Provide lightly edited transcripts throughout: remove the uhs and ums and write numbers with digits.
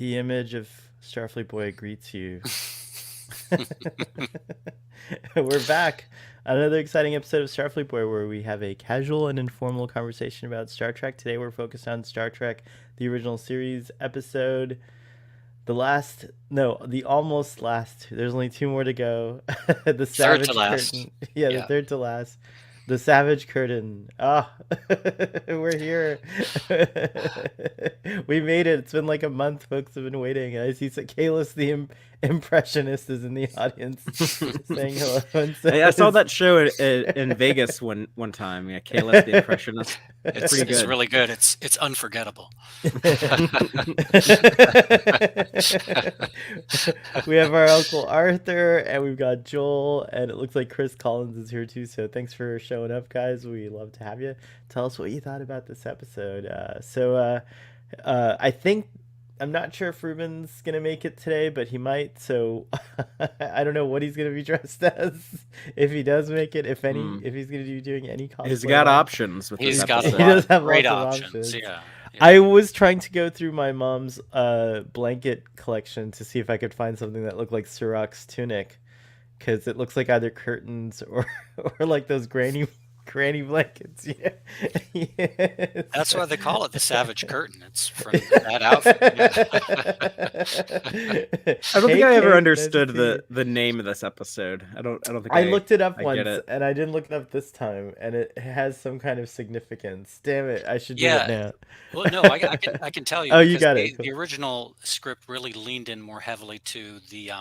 The image of Starfleet Boy greets you. We're back. Another exciting episode of Starfleet Boy where we have a casual and informal conversation about Star Trek. Today we're focused on Star Trek, the original series episode. The almost last. There's only two more to go. The Third to Savage last. Curtain. Yeah, the Yeah. third to last. The Savage Curtain. Ah, we're here. We made it. It's been like a month. Folks have been waiting. I see Kahless the impressionist is in the audience saying hello. And so I saw that show in Vegas one time. Yeah, Kahless the Impressionist. It's Pretty good. really good. It's unforgettable. We have our Uncle Arthur, and we've got Joel, and it looks like Chris Collins is here too. So thanks for showing up, guys. We love to have you. Tell us what you thought about this episode. I think I'm not sure if Ruben's gonna make it today, but he might. So I don't know what he's gonna be dressed as if he does make it. If he's gonna be doing any cosplay. He's got options with He's this got episode. a He does lot have of great lots of options. options. Yeah. I was trying to go through my mom's blanket collection to see if I could find something that looked like Surak's tunic, because it looks like either curtains or like those granny blankets. Yeah. That's why they call it the Savage Curtain. It's from that outfit. I don't think I ever Kate, understood nice to the name of this episode. I don't think I looked it up I once, get it. and I didn't look it up this time, and it has some kind of significance. Damn it, I should do Yeah. it now. Well, no, I can tell you. Oh, you because got it. The original script really leaned in more heavily to the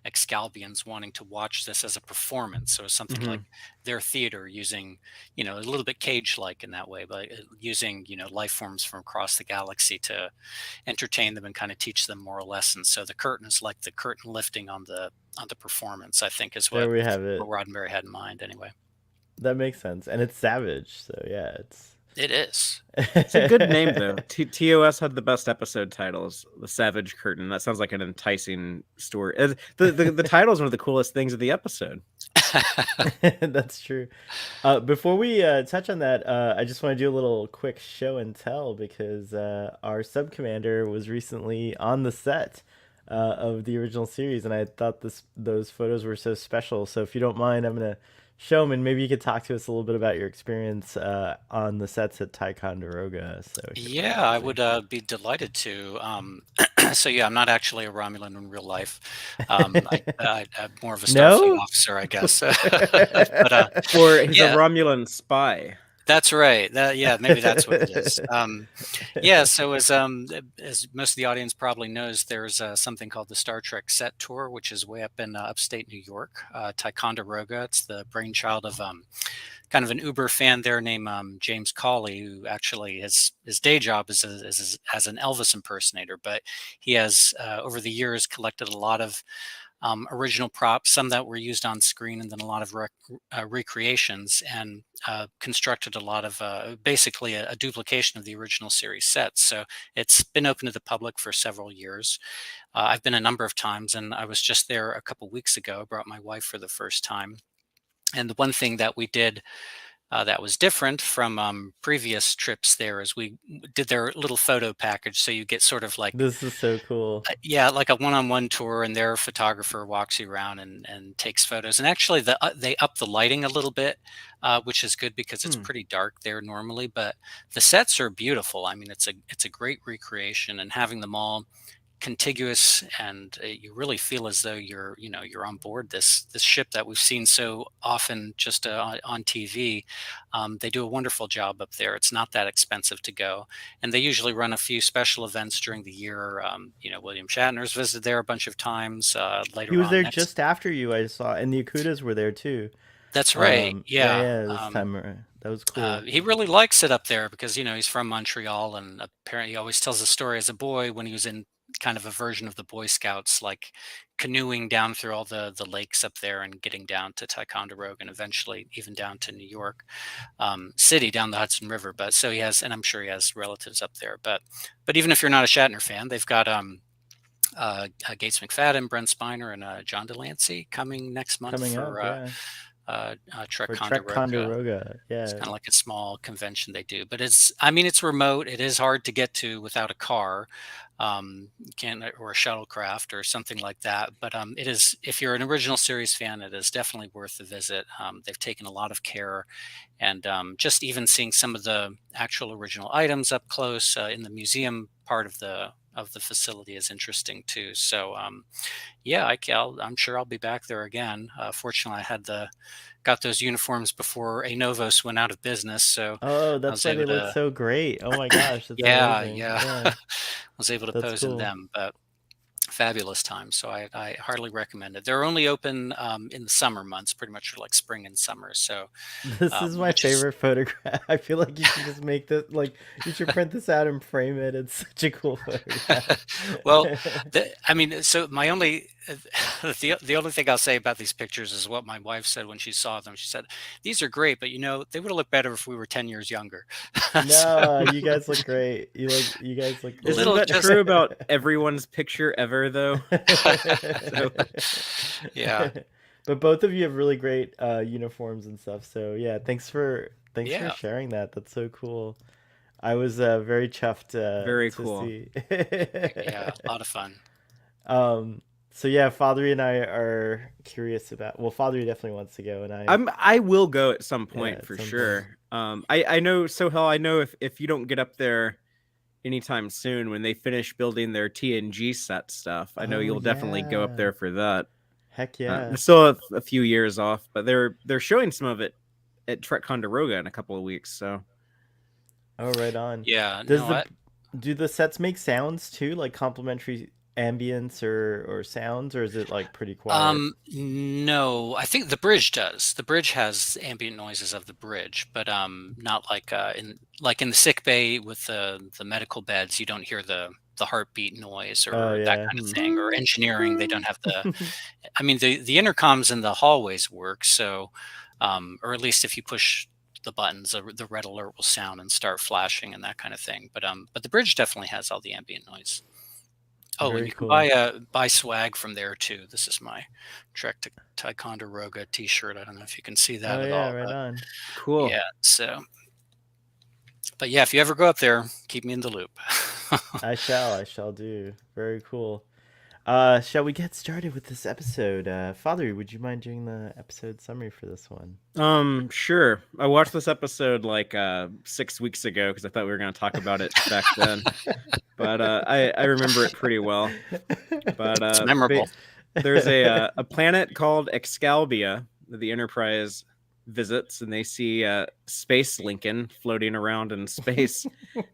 Excalbians wanting to watch this as a performance. So something like their theater using, a little bit Cage-like in that way, but using, life forms from across the galaxy to entertain them and kind of teach them moral lessons. So the curtain is like the curtain lifting on the performance, I think, is There what we have it. Roddenberry had in mind anyway. That makes sense, and it's Savage, so yeah, It is. It's a good name though. TOS had the best episode titles. The Savage Curtain. That sounds like an enticing story. The title is one of the coolest things of the episode. That's true. Before we touch on that, I just want to do a little quick show and tell, because our sub commander was recently on the set of the original series, and I thought those photos were so special. So if you don't mind, I'm gonna show them, and maybe you could talk to us a little bit about your experience on the sets at Ticonderoga. Yeah, I would be delighted to. So yeah, I'm not actually a Romulan in real life. I'm more of a Starfleet officer, I guess. But, or he's a Romulan spy. That's right. Maybe that's what it is. So as most of the audience probably knows, there's something called the Star Trek Set Tour, which is way up in upstate New York, Ticonderoga. It's the brainchild of kind of an Uber fan there named James Cawley, who actually his day job is as an Elvis impersonator, but he has over the years collected a lot of original props, some that were used on screen, and then a lot of recreations, and constructed a lot of basically a duplication of the original series sets. So it's been open to the public for several years. I've been a number of times, and I was just there a couple weeks ago. I brought my wife for the first time. And the one thing that we did that was different from previous trips there is we did their little photo package. So you get sort of like, this is so cool. Like a one-on-one tour, and their photographer walks you around and takes photos. And actually they up the lighting a little bit, which is good because it's pretty dark there normally, but the sets are beautiful. I mean, it's a great recreation, and having them all contiguous, and you really feel as though you're on board this ship that we've seen so often just on TV. They do a wonderful job up there. It's not that expensive to go, and they usually run a few special events during the year. William Shatner's visited there a bunch of times. Later he was on there just after you, I saw, and the Akutas were there too. That's right. This time that was cool. He really likes it up there because he's from Montreal, and apparently he always tells a story as a boy when he was in kind of a version of the Boy Scouts, like canoeing down through all the lakes up there and getting down to Ticonderoga, and eventually even down to New York City down the Hudson River. But so he has, and I'm sure he has relatives up there. But even if you're not a Shatner fan, they've got Gates McFadden, Brent Spiner, and John Delancey coming next month Trek For Trek Ticonderoga. Ticonderoga. It's Yeah. kind of like a small convention they do, but it's remote. It is hard to get to without a car, you can't, or a shuttlecraft or something like that. But it is, if you're an original series fan, it is definitely worth the visit. They've taken a lot of care, and just even seeing some of the actual original items up close in the museum part of the facility is interesting too. So yeah, I'm sure I'll be back there again. Fortunately, got those uniforms before A Novos went out of business, so Oh, I that's was why able they look to. so great. Oh my gosh, that's Yeah, amazing. yeah, Yeah, was able to that's pose in cool. them, but fabulous time. So I heartily recommend it. They're only open in the summer months, pretty much for like spring and summer. So This is my which is favorite photograph. I feel like you should just make this like you should print this out and frame it. It's such a cool photograph. well, I mean, so my only the only thing I'll say about these pictures is what my wife said when she saw them. She said, "These are great, but they would have looked better if we were 10 years younger." So No, you guys look great. You guys look Isn't little great. that just true about everyone's picture ever, though? So yeah, But both of you have really great uniforms and stuff. So yeah, thanks for yeah, sharing that. That's so cool. I was very chuffed very to cool. see. yeah, a lot of fun. um, so yeah, Father and I are curious about. Well, Father definitely wants to go, and I will go at some yeah, point at for some point. sure. I know Sohel. I know if you don't get up there anytime soon, when they finish building their TNG set stuff, I know Oh you'll definitely go up yeah, there for that. heck yeah. They're still a few years off, but they're showing some of it at Trek Ticonderoga in a couple of weeks. So Oh, right on. Yeah, Does no, the do the sets make sounds too, like complimentary ambience or sounds, or is it like pretty quiet? no, I think the bridge does. The bridge has ambient noises of the bridge, but not like in the sick bay with the medical beds. You don't hear the heartbeat noise Oh or that yeah. kind of hmm. thing. Or engineering, they don't have the. I mean, the intercoms in the hallways work. So, or at least if you push the buttons, the red alert will sound and start flashing and that kind of thing. But the bridge definitely has all the ambient noise. Oh, and Very you can cool. buy swag from there too. This is my Trek to Ticonderoga T-shirt. I don't know if you can see that Oh at yeah, all, right but on. Cool. yeah. So, but yeah, if you ever go up there, keep me in the loop. I shall do. Very cool. Shall we get started with this episode? Father, would you mind doing the episode summary for this one? Sure. I watched this episode like 6 weeks ago because I thought we were going to talk about it back then. But I remember it pretty well. But It's memorable. there's a planet called Excalbia that the Enterprise visits, and they see Space Lincoln floating around in space.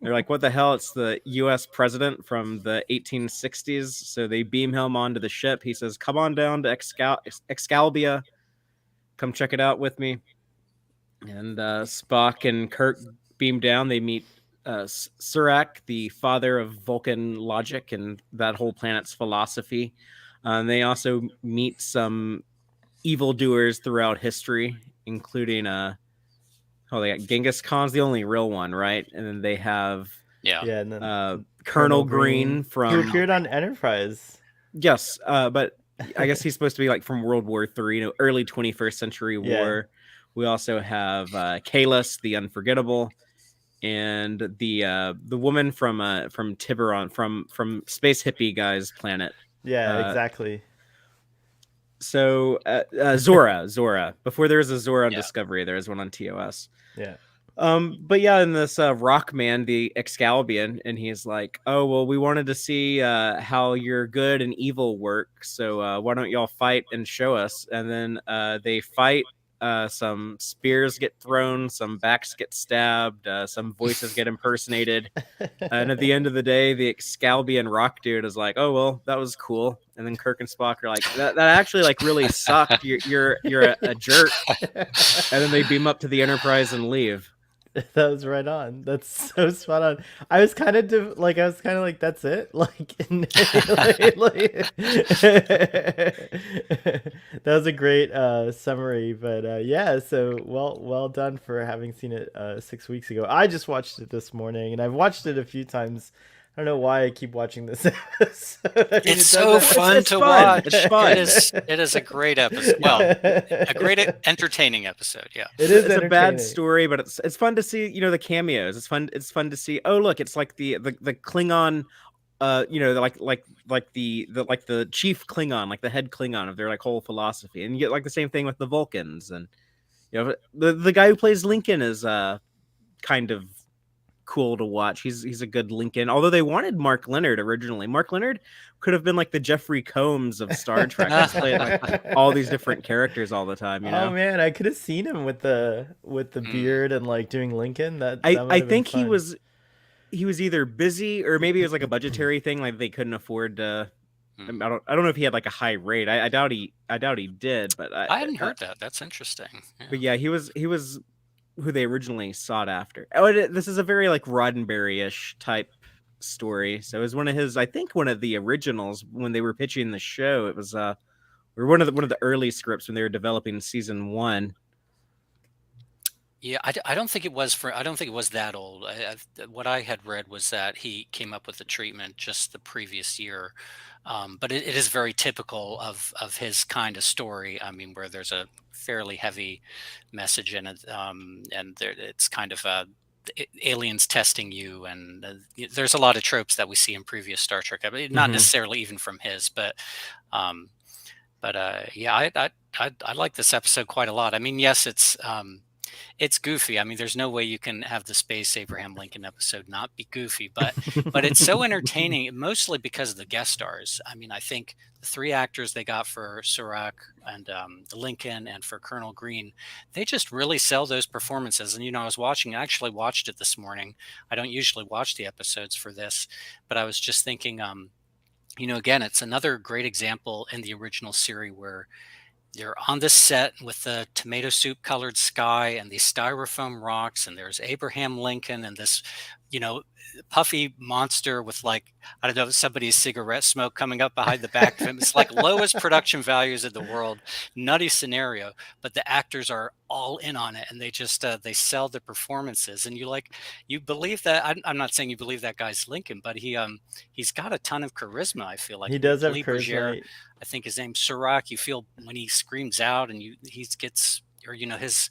They're like, "What the hell? It's the U.S. president from the 1860s." So they beam him onto the ship. He says, "Come on down to Excalbia. Come check it out with me." And Spock and Kirk beam down. They meet Surak, the father of Vulcan logic and that whole planet's philosophy. And they also meet some evildoers throughout history, including they got Genghis Khan's the only real one, right? And then they have Yeah. Yeah, and then Colonel Green who from appeared on Enterprise. yes, but I guess he's supposed to be like from World War III, early 21st century Yeah. war. We also have Kahless, the Unforgettable, and the woman from Tiburon, from Space Hippie Guy's planet. Yeah, Uh, exactly. so Zora. Before there was a Zora on Yeah. Discovery, there was one on TOS. Yeah. But yeah, in this Rockman, the Excalbian, and he's like, "Oh well, we wanted to see how your good and evil work. So why don't y'all fight and show us?" And then they fight. Some spears get thrown, some backs get stabbed, some voices get impersonated, and at the end of the day, the Excalbian rock dude is like, "Oh well, that was cool." And then Kirk and Spock are like, "That actually like really sucked. You're a jerk." And then they beam up to the Enterprise and leave. That was right on. That's so spot on. I was kind of like, that's it. Like, that was a great summary. But yeah, so well done for having seen it 6 weeks ago. I just watched it this morning, and I've watched it a few times don't know why I keep watching this episode. I mean, It's it so doesn't. fun It's to fun. It's watch. It fun. is. It is a great episode. Well, a great entertaining episode. Yeah. It It's, is it's a bad entertaining. story, but it's fun to see, the cameos. It's fun. It's fun to see. Oh, look, it's like the Klingon, like the chief Klingon, like the head Klingon of their like whole philosophy, and you get like the same thing with the Vulcans, and the guy who plays Lincoln is kind of cool to watch. He's a good Lincoln. Although they wanted Mark Leonard originally. Mark Leonard could have been like the Jeffrey Combs of Star Trek. He's played like all these different characters all the time. Oh man, I could have seen him with the Mm. beard and like doing Lincoln. That I might I have been think fun. he was either busy or maybe it was like a budgetary thing. Like they couldn't afford to. I Mm. don't know if he had like a high rate. I doubt he did. But I hadn't heard that. That's interesting. but Yeah. yeah, he was who they originally sought after. Oh, this is a very like Roddenberry-ish type story. So it was one of his, I think, one of the originals when they were pitching the show. It was or one of the early scripts when they were developing season one. Yeah, I don't think it was I don't think it was that old. What I had read was that he came up with the treatment just the previous year, but it is very typical of his kind of story. I mean, where there's a fairly heavy message in it, and it's kind of aliens testing you, and there's a lot of tropes that we see in previous Star Trek. I mean, not Mm-hmm. necessarily even from his, um, but yeah, I like this episode quite a lot. I mean, yes, it's goofy. I mean, there's no way you can have the Space Abraham Lincoln episode not be goofy, but it's so entertaining, mostly because of the guest stars. I mean, I think the three actors they got for Surak and Lincoln and for Colonel Green, they just really sell those performances. And I was watching, I actually watched it this morning. I don't usually watch the episodes for this, but I was just thinking, again, it's another great example in the original series where they're on this set with the tomato soup colored sky and these styrofoam rocks, and there's Abraham Lincoln and this, you know, puffy monster with, like, I don't know, somebody's cigarette smoke coming up behind the back of him. It's like lowest production values in the world, nutty scenario, but the actors are all in on it, and they just they sell the performances, and you believe that. I'm not saying you believe that guy's Lincoln, but he's got a ton of charisma. I feel like He does have Lee Bergere, charisma. I think his name's Surak. You feel when he screams out, and he gets, or his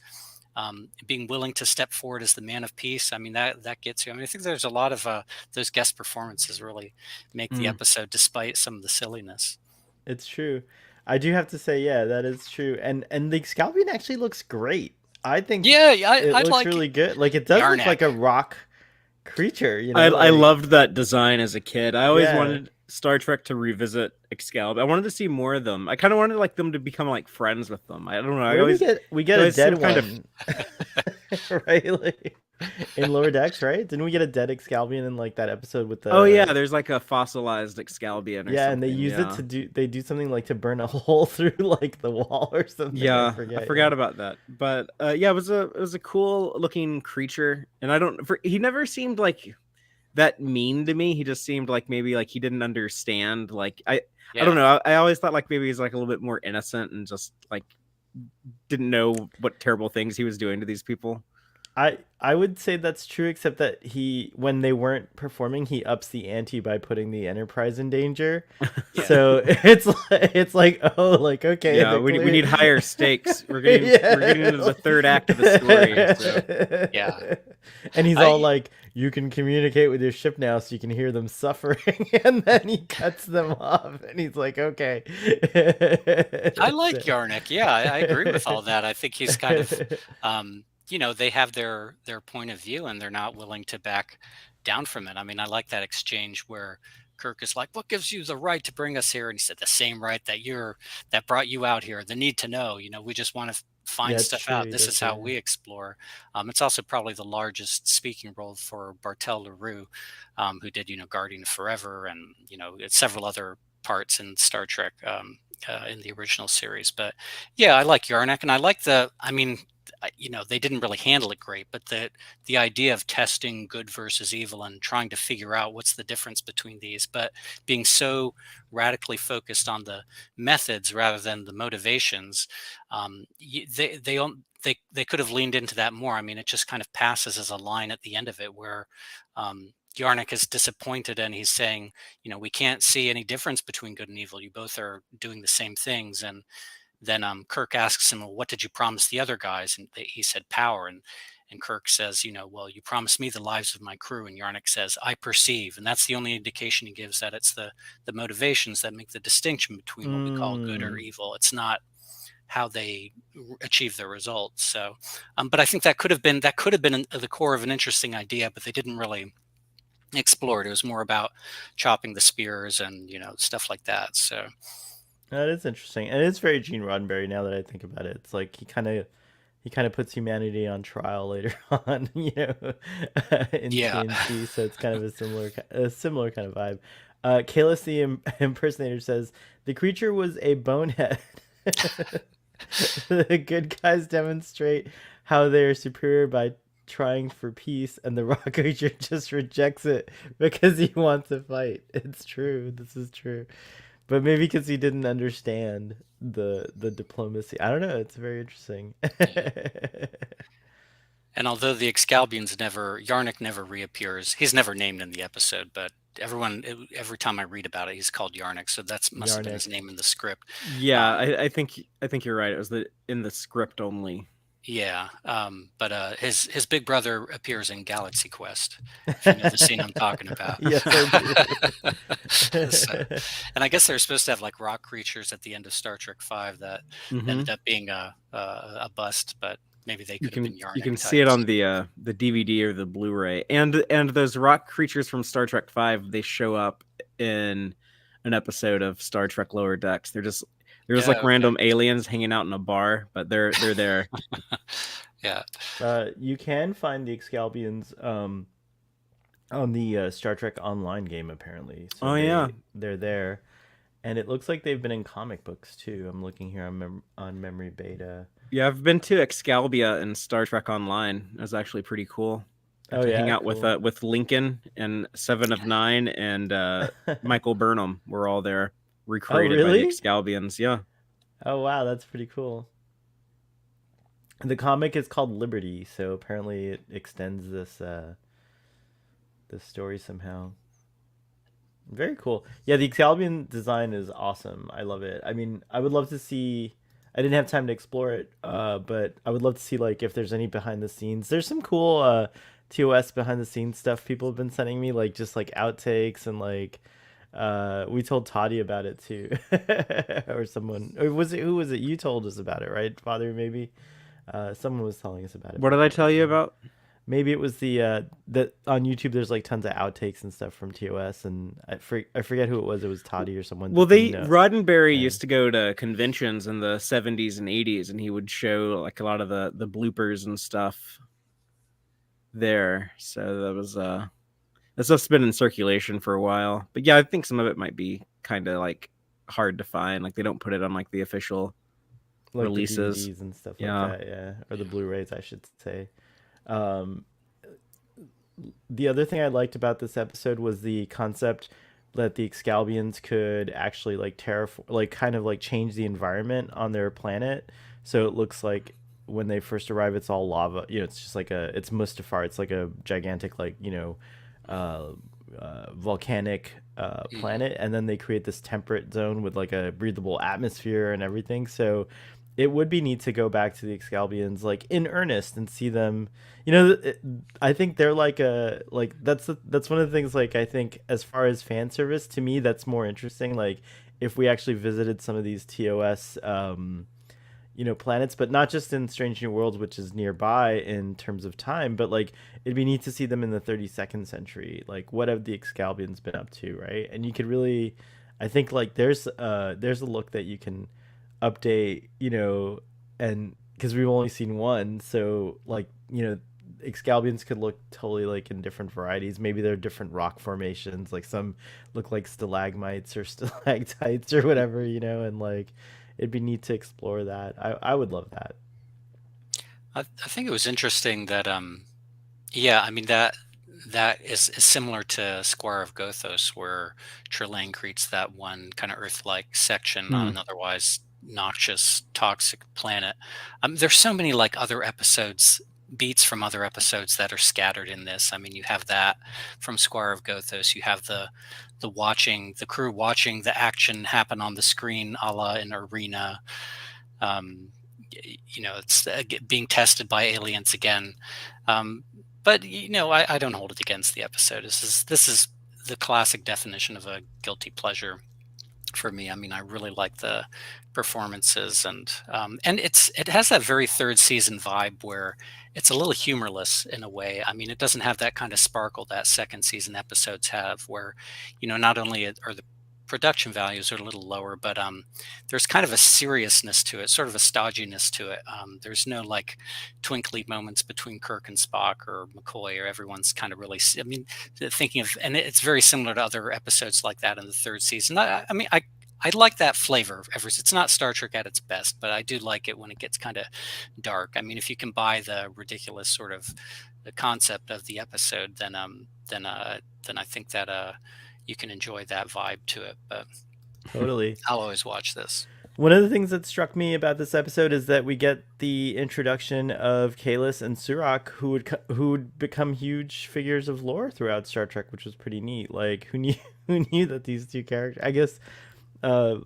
being willing to step forward as the man of peace. I mean, that gets you. I mean, I think there's a lot of those guest performances really make the Mm. episode, despite some of the silliness. It's true. I do have to say, yeah, that is true. And the Excalbian actually looks great. I think Yeah, it I looks like really good. Like it does look Yarnak. like a rock creature, I like loved that design as a kid. I always yeah. wanted Star Trek to revisit Excalibur. I wanted to see more of them. I kind of wanted like them to become like friends with them. I don't know. Where do we get they a always seem dead kind of one? Right? Like in Lower Decks, right? Didn't we get a dead Excalbian in like that episode with Oh yeah, the there's like a fossilized Excalbian or yeah, and they something. use it Yeah. to do something like to burn a hole through like the wall or something. I Yeah, I forget. forgot about that. But yeah, it was a cool looking creature, and he never seemed like that mean to me. He just seemed like maybe like he didn't understand. Like I don't Yeah. know. I always thought like maybe he's like a little bit more innocent and just like didn't know what terrible things he was doing to these people. I would say that's true, except that when they weren't performing, he ups the ante by putting the Enterprise in danger. Yeah. So it's like, oh, like okay, Yeah, they're we need clear. higher stakes. We're getting into the third act of the story. So. Yeah. And he's all I like, "You can communicate with your ship now, so you can hear them suffering." And then he cuts them off, and he's like, "Okay." I like Yarnik. Yeah, I agree with all that. I think he's kind of they have their point of view, and they're not willing to back down from it. I mean, I like that exchange where Kirk is like, "What gives you the right to bring us here?" And he said, "The same right that brought you out here. The need to know. We just want to find Yeah, it's stuff true. out. He This does is say how that. we explore." It's also probably the largest speaking role for Bartel LaRue, who did Guardian of Forever, and several other parts in Star Trek. In the original series, but yeah, I like Yarnak, and I like I mean, they didn't really handle it great, but the idea of testing good versus evil and trying to figure out what's the difference between these, but being so radically focused on the methods rather than the motivations, they could have leaned into that more. I mean, it just kind of passes as a line at the end of it where Yarnik is disappointed, and he's saying, we can't see any difference between good and evil. You both are doing the same things. And then Kirk asks him, well, what did you promise the other guys? And he said power. And Kirk says, well, you promised me the lives of my crew. And Yarnik says, I perceive. And that's the only indication he gives, that it's the motivations that make the distinction between what we call good or evil. It's not how they achieve their results. So, but I think that could have been the core of an interesting idea, but they didn't really explore it. It was more about chopping the spears and stuff like that. So That is interesting, and it's very Gene Roddenberry now that I think about it. It's like he kind of puts humanity on trial later on, in yeah. TNT. So it's kind of a similar kind of vibe. Kahless the impersonator says the creature was a bonehead. The good guys demonstrate how they are superior by trying for peace, and the rock creature just rejects it because he wants to fight. It's true. This is true. But maybe because he didn't understand the diplomacy. I don't know. It's very interesting. And although the Excalbians Yarnik never reappears. He's never named in the episode, but every time I read about it, he's called Yarnik. So must have been his name in the script. Yeah, I think you're right. It was in the script only. Yeah, but his big brother appears in Galaxy Quest. If you know the scene I'm talking about. Yes, I do. And I guess they're supposed to have like rock creatures at the end of Star Trek V that ended up being a bust, but maybe they could have been Yarnik. You can see it on the DVD or the Blu-ray, and those rock creatures from Star Trek V, they show up in an episode of Star Trek Lower Decks. They're just like random aliens hanging out in a bar, but they're there. Yeah. You can find the Excalbians on the Star Trek Online game, apparently. So they're there, and it looks like they've been in comic books too. I'm looking here on Memory Beta. Yeah, I've been to Excalibia in Star Trek Online. It was actually pretty cool. Hang out cool. with Lincoln and Seven of Nine and Michael Burnham. We're all there, recreated by the Excalbians. Yeah. Oh wow, that's pretty cool. The comic is called Liberty, so apparently it extends this story somehow. Very cool. Yeah, the Excalbian design is awesome. I love it. I mean, I would love to see. I didn't have time to explore it, but I would love to see like if there's any behind the scenes. There's some cool TOS behind the scenes stuff people have been sending me, like just like outtakes and like we told Toddy about it too, or someone. Or who was it? You told us about it, right, Father? Maybe someone was telling us about it. What did I tell you about? Maybe it was that on YouTube. There's like tons of outtakes and stuff from TOS, and I forget who it was. It was Toddy or someone. Well, Roddenberry used to go to conventions in the 70s and 80s, and he would show like a lot of the bloopers and stuff there. So that was that stuff's been in circulation for a while. But yeah, I think some of it might be kind of like hard to find. Like they don't put it on like the official releases the DVDs and stuff like that. Yeah, or the Blu-rays, I should say. The other thing I liked about this episode was the concept that the Excalbians could actually like terraform, like kind of like change the environment on their planet. So it looks like when they first arrive, it's all lava. It's just like it's Mustafar. It's like a gigantic like volcanic planet, and then they create this temperate zone with like a breathable atmosphere and everything. So it would be neat to go back to the Excalbians like in earnest and see them. I think they're like that's one of the things, like I think as far as fan service, to me that's more interesting. Like if we actually visited some of these TOS planets, but not just in Strange New Worlds, which is nearby in terms of time, but like it'd be neat to see them in the 32nd century. Like what have the Excalbians been up to, right? And you could really, I think like there's a look that you can update, and because we've only seen one, so like Excalbians could look totally like in different varieties. Maybe they're different rock formations, like some look like stalagmites or stalactites or whatever, and like it'd be neat to explore that. I would love that. I think it was interesting that I mean that is similar to Squire of Gothos, where Trelane creates that one kind of Earth-like section on an otherwise noxious, toxic planet. There's so many like other episodes beats from other episodes that are scattered in this. I mean, you have that from Squire of Gothos. You have the crew watching the action happen on the screen, a la an arena. It's being tested by aliens again. But I don't hold it against the episode. This is the classic definition of a guilty pleasure for me. I mean, I really like the performances, and it has that very third season vibe where it's a little humorless in a way. I mean, it doesn't have that kind of sparkle that second season episodes have, where not only are the production values are a little lower, but there's kind of a seriousness to it, sort of a stodginess to it. There's no like twinkly moments between Kirk and Spock or McCoy, or everyone's kind of really, I mean, thinking of, and it's very similar to other episodes like that in the third season. I mean, I like that flavor. It's not Star Trek at its best, but I do like it when it gets kind of dark. I mean, if you can buy the ridiculous sort of the concept of the episode, then I think that you can enjoy that vibe to it. But Totally. I'll always watch this. One of the things that struck me about this episode is that we get the introduction of Kahless and Surak, who would become huge figures of lore throughout Star Trek, which was pretty neat. Like, who knew that these two characters? I guess, because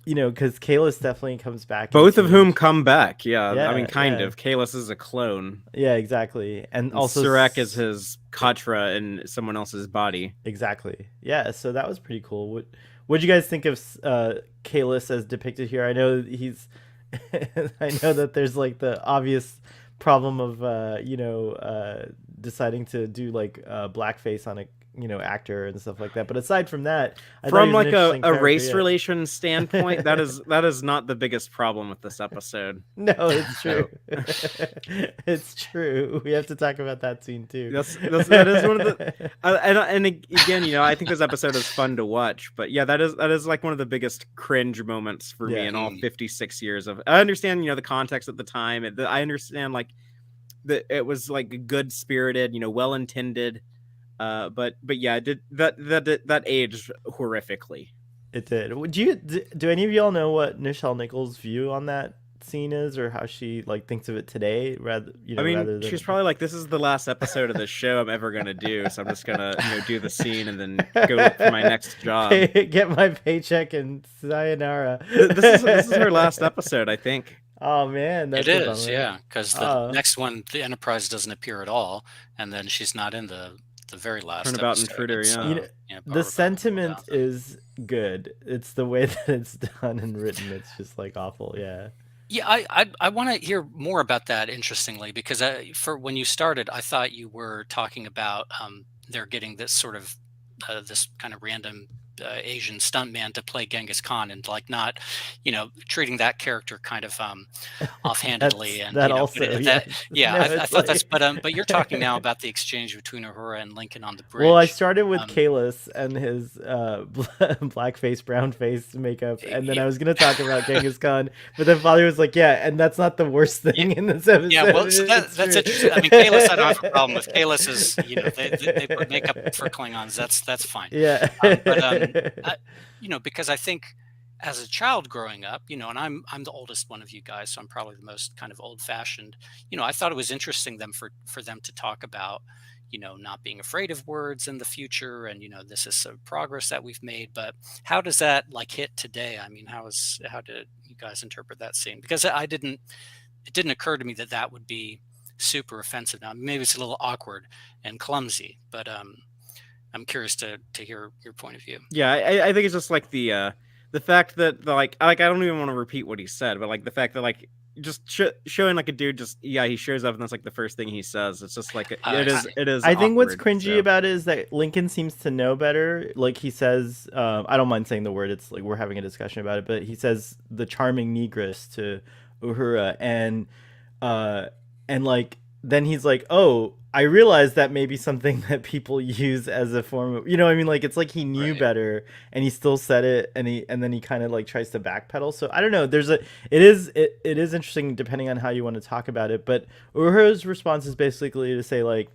Kahless definitely comes back. Both of whom come back. Yeah, Yeah, I mean, kind yeah. of. Kahless is a clone. Yeah, exactly, and also Surak is his Katra in someone else's body. Exactly. Yeah, so that was pretty cool. What'd you guys think of Kahless as depicted here? I know he's I know that there's like the obvious problem of deciding to do like blackface on a actor and stuff like that. But aside from that, I thought From he was like an interesting a character, race yeah. relation standpoint, that is not the biggest problem with this episode. No, it's true. It's true. We have to talk about that scene too. That is one of the and again, I think this episode is fun to watch, but yeah, that is like one of the biggest cringe moments for me in all 56 years of. I understand, the context at the time. I understand like that it was like good spirited, well intended. But yeah, that aged horrifically. It did. Do any of y'all know what Nichelle Nichols' view on that scene is, or how she like thinks of it today? Rather than she's probably like, this is the last episode of this show I'm ever gonna do, so I'm just gonna do the scene and then go look for my next job. Get my paycheck and sayonara. This is her last episode, I think. Oh man, that's it is, yeah, because the next one, the Enterprise doesn't appear at all, and then she's not in the very last Turnabout episode. Intruder, yeah. The sentiment is good. It's the way that it's done and written. It's just like awful. Yeah. Yeah, I want to hear more about that. Interestingly, because for when you started, I thought you were talking about they're getting this sort of this kind of random Asian stuntman to play Genghis Khan, and like not, treating that character kind of offhandedly. And that also, yeah, No, I thought that's, but you're talking now about the exchange between Uhura and Lincoln on the bridge. Well, I started with Kahless and his blackface, brown face makeup, and then I was gonna talk about Genghis Khan, but then Father was like, "Yeah, and that's not the worst thing in this episode." Yeah, well, so that's interesting. I mean, Kahless, I don't have a problem with. Kahless is, they put makeup for Klingons. That's fine. Yeah, because I think as a child growing up, and I'm the oldest one of you guys, so I'm probably the most kind of old-fashioned. I thought it was interesting for them to talk about, not being afraid of words in the future, and this is some progress that we've made. But how does that like hit today? I mean, how did you guys interpret that scene? Because it didn't occur to me that would be super offensive. Now maybe it's a little awkward and clumsy, but I'm curious to hear your point of view. Yeah, I think it's just like the fact that like I don't even want to repeat what he said, but like the fact that like just showing like a dude he shows up and that's like the first thing he says. It's just like it is. I think what's awkward, cringy about it is that Lincoln seems to know better. Like he says, I don't mind saying the word. It's like we're having a discussion about it, but he says the charming negress to Uhura, and like then he's like, oh, I realized that may be something that people use as a form of, I mean, like it's like he knew better and he still said it, and then he kind of like tries to backpedal. So I don't know. It is interesting depending on how you want to talk about it. But Uhura's response is basically to say like,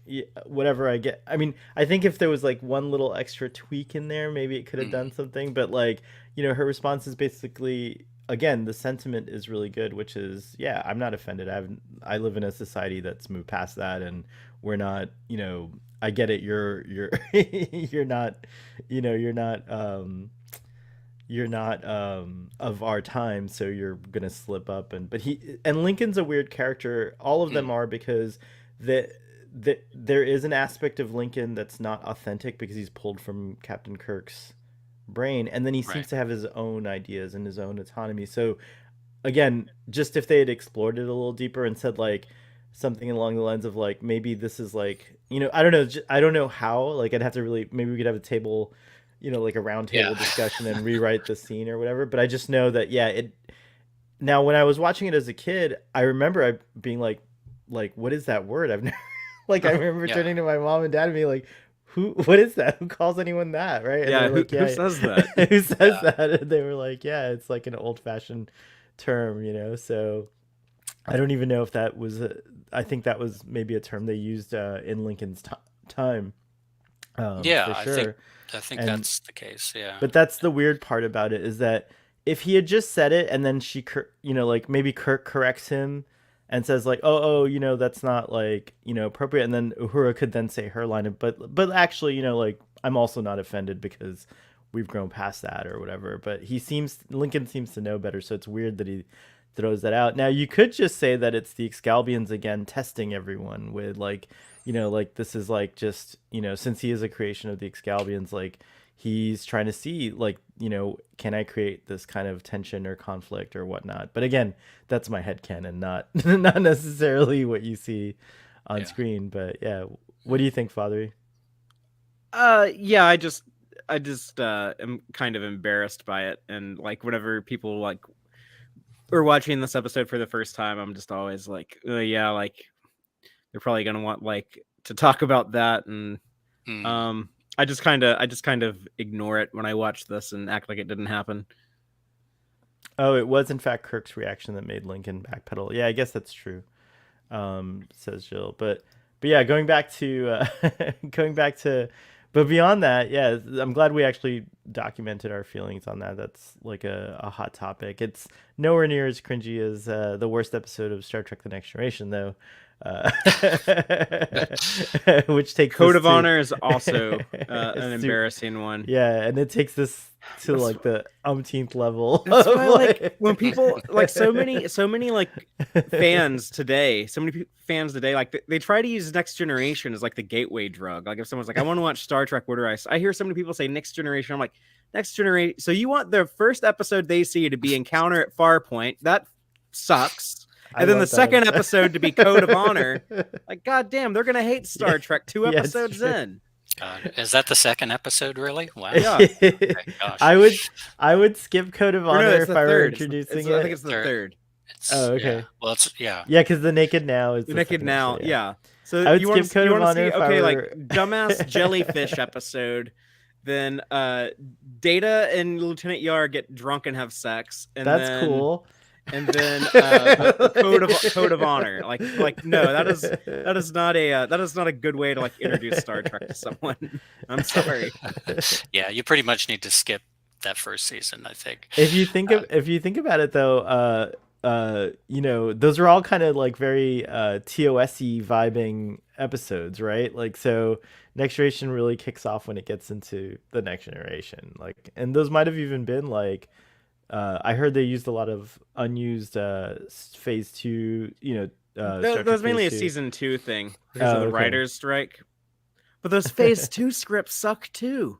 whatever I get. I mean, I think if there was like one little extra tweak in there, maybe it could have done something. But like, her response is basically, again, the sentiment is really good, which is, yeah, I'm not offended. I live in a society that's moved past that, and we're not, I get it. You're you're not, you're not of our time, so you're gonna slip up. But Lincoln's a weird character. All of them Mm, are, because the there is an aspect of Lincoln that's not authentic because he's pulled from Captain Kirk's brain, and then he seems right. to have his own ideas and his own autonomy. So again, just if they had explored it a little deeper and said like something along the lines of like, maybe this is like, I don't know, I don't know how, like I'd have to really, maybe we could have a table, like a round Yeah. table discussion and rewrite the scene or whatever. But I just know that, yeah, it, now when I was watching it as a kid, I remember I being like, what is that word? I've never, like, I remember Yeah. turning to my mom and dad and being like, what is that? Who calls anyone that? Right? And Yeah, they're like, who yeah, says that? who says Yeah. that? And they were like, yeah, it's like an old fashioned term, So I don't even know if that was, I think that was maybe a term they used in Lincoln's time, Yeah, for sure. I think And that's the case. Yeah. but that's the weird part about it, is that if he had just said it and then like maybe Kirk corrects him and says like, oh, that's not like, appropriate. And then Uhura could then say her line of, but actually, like, I'm also not offended because we've grown past that or whatever. But Lincoln seems to know better. So it's weird that he throws that out. Now you could just say that it's the Excalbians again testing everyone with like, like this is like just, since he is a creation of the Excalbians, like he's trying to see like, can I create this kind of tension or conflict or whatnot. But again, that's my headcanon, not not necessarily what you see on Yeah. screen. But yeah, what do you think, Father? Yeah, I just am kind of embarrassed by it, and like whenever people like are watching this episode for the first time, I'm just always like, yeah, like they're probably gonna want like to talk about that, and Mm. I just kind of ignore it when I watch this and act like it didn't happen. Oh, it was in fact Kirk's reaction that made Lincoln backpedal. Yeah, I guess that's true. Says Jill. But yeah, going back to going back to, but beyond that, yeah, I'm glad we actually documented our feelings on that. That's like a hot topic. It's nowhere near as cringy as the worst episode of Star Trek: The Next Generation, though, uh, which takes Code this of to Honor is also an it's embarrassing one. yeah, and it takes this to That's like the umpteenth level That's of why, like, when people like so many like fans today, fans today, like they try to use Next Generation as like the gateway drug. Like if someone's like, I want to watch Star Trek, what do I hear so many people say Next Generation. I'm like, Next Generation. So you want the first episode they see to be Encounter at Farpoint? That sucks. I And then the love that second episode to be Code of Honor. Like, goddamn, they're gonna hate Star Trek two Yeah, it's episodes true. in. Is that the second episode, really? Wow. Yeah. Okay, gosh. I would skip Code of Or no, Honor it's if the I were third. introducing I think it. it's the Third. third. Oh, okay. Yeah. Well, it's yeah. Yeah, because the Naked Now is The the Naked second Now, episode, yeah. So I would you want skip Code of to Honor see if I okay, like were- dumbass jellyfish episode, then Data and Lieutenant Yar get drunk and have sex, and That's then, cool. and then the Code of Honor. Like no, that is not a good way to like introduce Star Trek to someone. I'm sorry. Yeah, you pretty much need to skip that first season, I think. If you think about it though, those are all kind of like very TOS-y vibing episodes, right? Like, so Next Generation really kicks off when it gets into the Next Generation, like, and those might have even been like, I heard they used a lot of unused phase 2, Star That Trek was mainly a phase 2. season 2 thing because of the Okay. writers' strike. But those phase 2 scripts suck too.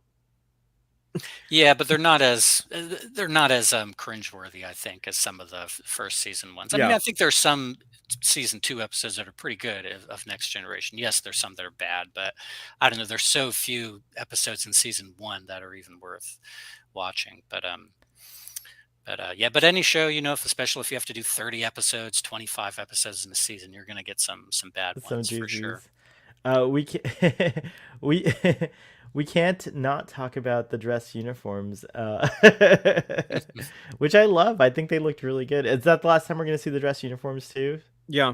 Yeah, but they're not as cringeworthy, I think, as some of the first season ones. I mean, Yeah. I think there's some season 2 episodes that are pretty good of Next Generation. Yes, there's some that are bad, but I don't know. There's so few episodes in season 1 that are even worth watching. But yeah, but any show, especially if you have to do 30 episodes, 25 episodes in a season, you're going to get some bad Some ones for sure. We can we we can't not talk about the dress uniforms, which I love. I think they looked really good. Is that the last time we're going to see the dress uniforms too? Yeah.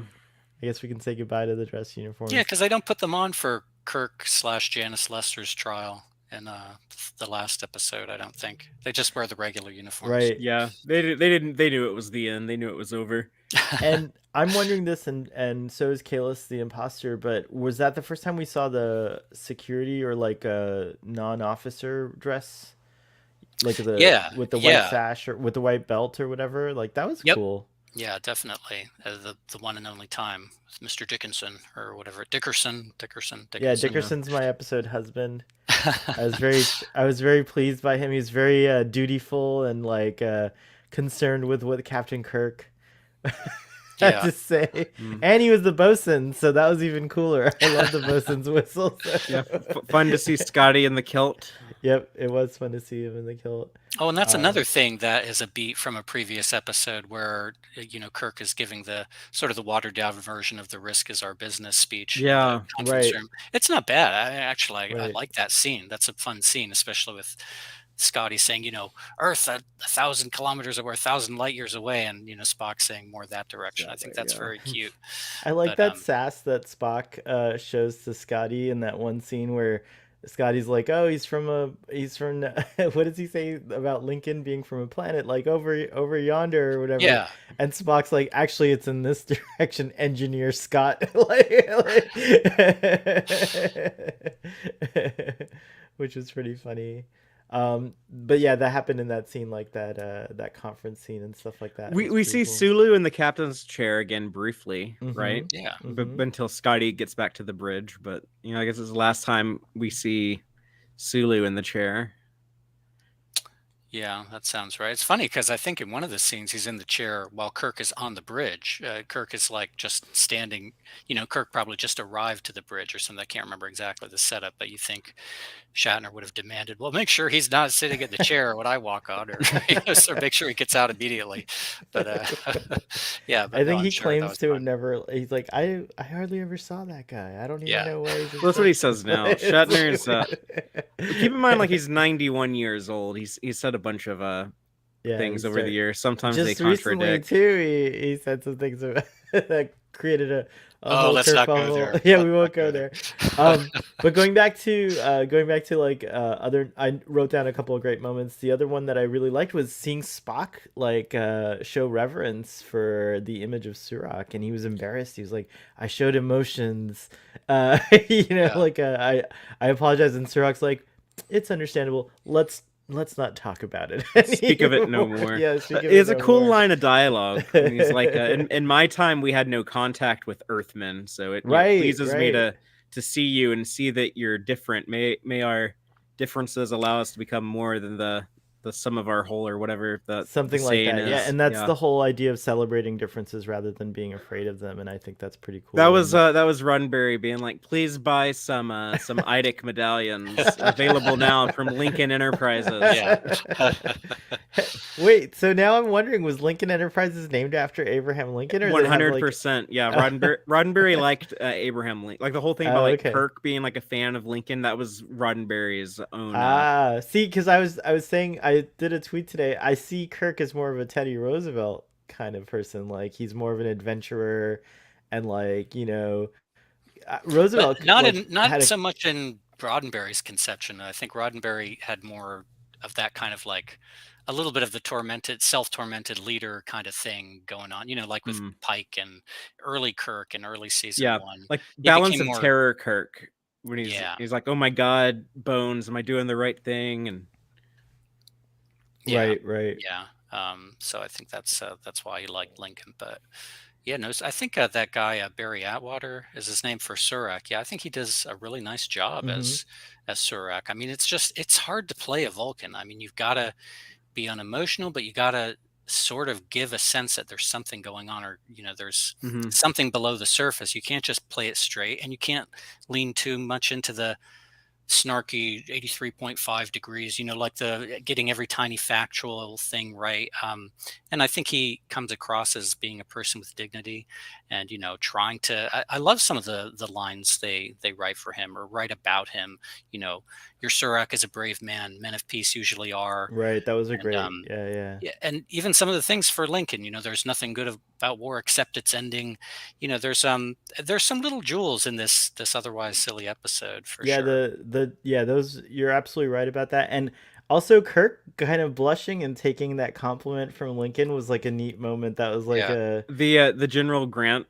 I guess we can say goodbye to the dress uniforms. Yeah, because they don't put them on for Kirk/Janice Lester's trial in the last episode. I don't think they just wear the regular uniforms. Right. Yeah, they knew it was the end. They knew it was over. And I'm wondering this, and so is Kahless the imposter, but was that the first time we saw the security or like a non-officer dress? Like Yeah, with the white yeah, sash or with the white belt or whatever? Like that was yep, cool. yeah, definitely. The one and only time with Mr. Dickinson or whatever, Dickerson. Yeah, Yeah. Dickerson's my episode husband. I was very pleased by him. He was very dutiful and like concerned with what Captain Kirk had Yeah. to say. Mm. And he was the bosun, so that was even cooler. I love the bosun's whistle. So. Yeah, fun to see Scotty in the kilt. Yep, it was fun to see him in the kilt. Oh, and that's another thing that is a beat from a previous episode where Kirk is giving the sort of the watered down version of the "risk is our business" speech in Yeah, the conference right. room. It's not bad. I Right. like that scene. That's a fun scene, especially with Scotty saying, Earth 1,000 kilometers or 1,000 light years away, and Spock saying more that direction. I think exactly. that's Yeah. very cute. I like But that sass that Spock shows to Scotty in that one scene where Scotty's like, "Oh, he's from what does he say about Lincoln being from a planet like over yonder or whatever?" yeah, And Spock's like, "Actually, it's in this direction, Engineer Scott." like which was pretty funny. But yeah, that happened in that scene, like that conference scene and stuff like that. It was We pretty see cool. Sulu in the captain's chair again briefly, right? yeah. Mhm. Until Scotty gets back to the bridge. But I guess it's the last time we see Sulu in the chair. Yeah, that sounds right. It's funny because I think in one of the scenes he's in the chair while Kirk is on the bridge. Kirk is like just standing. Kirk probably just arrived to the bridge or something. I can't remember exactly the setup, but you think Shatner would have demanded, "Well, make sure he's not sitting in the chair when I walk on, or so make sure he gets out immediately." But yeah, but I no, think I'm he sure that claims was to have fun. never. He's like, I hardly ever saw that guy. I don't even Yeah. know why he's. Well, that's what he says now. Shatner's It's- keep in mind, like, he's 91 years old. He's said a bunch of yeah, things he over the started- years. Sometimes they just recently contradict. too. He said some things that created a Oh, whole let's not go kerfuffle. there. Yeah, Let's we not won't go go there. But going back to like other, I wrote down a couple of great moments. The other one that I really liked was seeing Spock like show reverence for the image of Surak, and he was embarrassed. He was like, "I showed emotions," Yeah. like I apologize, and Surak's like, "It's understandable. Let's not talk about it. Speak of it no more. Yeah, speak of It's it a no cool more. line of dialogue. And he's like, in my time, we had no contact with Earthmen, so it Right, pleases me right. to see you and see that you're different. May our differences allow us to become more than the sum of our whole, or whatever the Something like saying that. Yeah, is. and that's Yeah. the whole idea of celebrating differences rather than being afraid of them, and I think that's pretty cool. That was And- Roddenberry being like, please buy some IDIC medallions available now from Lincoln Enterprises. Yeah. Wait, so now I'm wondering, was Lincoln Enterprises named after Abraham Lincoln, or One they have, like- 100%. Yeah, Roddenberry liked Abraham Lincoln. Like the whole thing about like okay. Kirk being like a fan of Lincoln, that was Roddenberry's own. See, because I was saying, I did a tweet today. I see Kirk as more of a Teddy Roosevelt kind of person. Like he's more of an adventurer, and like Roosevelt. But not like, not had a- so much in Roddenberry's conception. I think Roddenberry had more of that kind of like a little bit of the self-tormented leader kind of thing going on. Like with Pike and early Kirk and early season Yeah, one. like He Balance became of more- Terror Kirk, when Yeah. he's like, oh my god, Bones, am I doing the right thing? And Yeah. right. Yeah. So I think that's why he liked Lincoln. But yeah, no, I think that guy Barry Atwater is his name for Surak. Yeah, I think he does a really nice job as Surak. I mean, it's hard to play a Vulcan. I mean, you've got to be unemotional, but you got to sort of give a sense that there's something going on, or there's something below the surface. You can't just play it straight, and you can't lean too much into the snarky 83.5 degrees, like the getting every tiny factual thing right. And I think he comes across as being a person with dignity, and trying to. I love some of the lines they write for him or write about him. Your Surak is a brave man. Men of peace usually are. Right, that was a And, great. Yeah. Yeah, and even some of the things for Lincoln, there's nothing good about war except its ending. There's some little jewels in this otherwise silly episode for Yeah, sure. those, you're absolutely right about that. And also Kirk kind of blushing and taking that compliment from Lincoln was like a neat moment. That was like Yeah. The General Grant,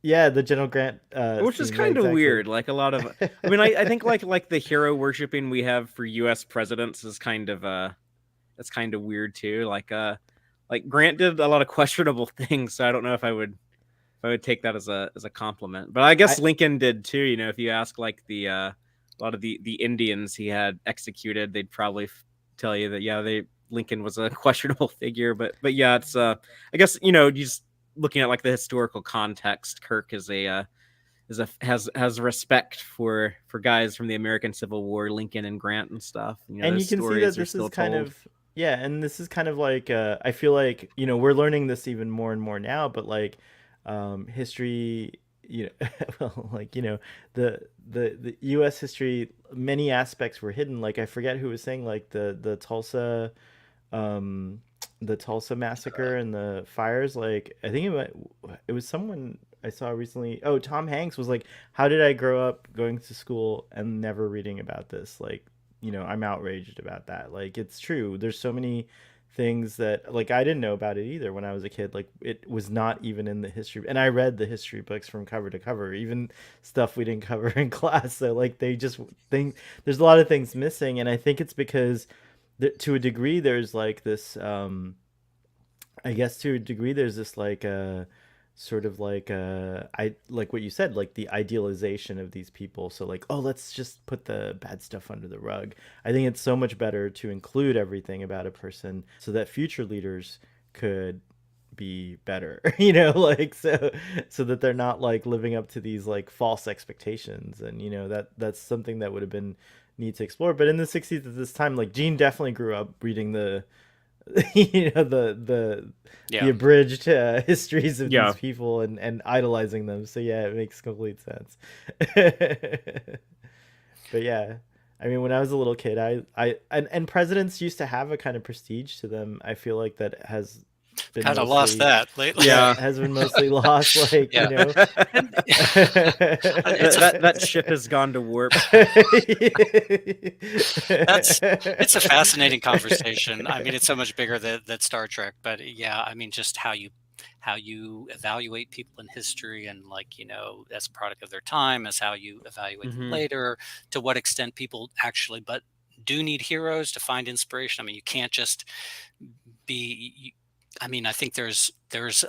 the General Grant which is scene. Yeah, kind of exactly. weird. Like a lot of, I mean, I think like the hero worshiping we have for U.S. presidents is kind of that's kind of weird too. Like Grant did a lot of questionable things, so I don't know if I would take that as a compliment. But I guess Lincoln did too. You know, if you ask like a lot of the Indians he had executed, they'd probably tell you that Lincoln was a questionable figure. But yeah, it's I guess, you know, just looking at like the historical context, Kirk is has respect for guys from the American Civil War, Lincoln and Grant and stuff. You know, And you those can see that stories are this is still kind told. of, yeah, and this is kind of like I feel like, you know, we're learning this even more and more now, but like history, you know, well, like, you know, the US history, many aspects were hidden. Like I forget who was saying like um the Tulsa massacre and the fires. Like I think it was someone I saw recently. Oh, Tom Hanks was like, how did I grow up going to school and never reading about this? Like, you know, I'm outraged about that. Like it's true, there's so many things that like I didn't know about it either when I was a kid. Like it was not even in the history, and I read the history books from cover to cover, even stuff we didn't cover in class. So like they just think there's a lot of things missing, and I think it's because to a degree there's like this I guess to a degree there's this like sort of like I like what you said, like the idealization of these people. So like, oh, let's just put the bad stuff under the rug. I think it's so much better to include everything about a person so that future leaders could be better, you know, like so that they're not like living up to these like false expectations. And you know, that's something that would have been neat to explore. But in the 60s at this time, like Gene definitely grew up reading the you know, the abridged histories of these people and idolizing them. So yeah, it makes complete sense. But yeah, I mean, when I was a little kid, and presidents used to have a kind of prestige to them. I feel like that has been kind of lost that lately. Yeah, has been mostly lost. Like you know, that ship has gone to warp. It's a fascinating conversation. I mean, it's so much bigger than Star Trek, but yeah, I mean, just how you evaluate people in history, and like, you know, as a product of their time, as how you evaluate them later, to what extent people actually but do need heroes to find inspiration. I mean, you can't just be. I mean, I think there's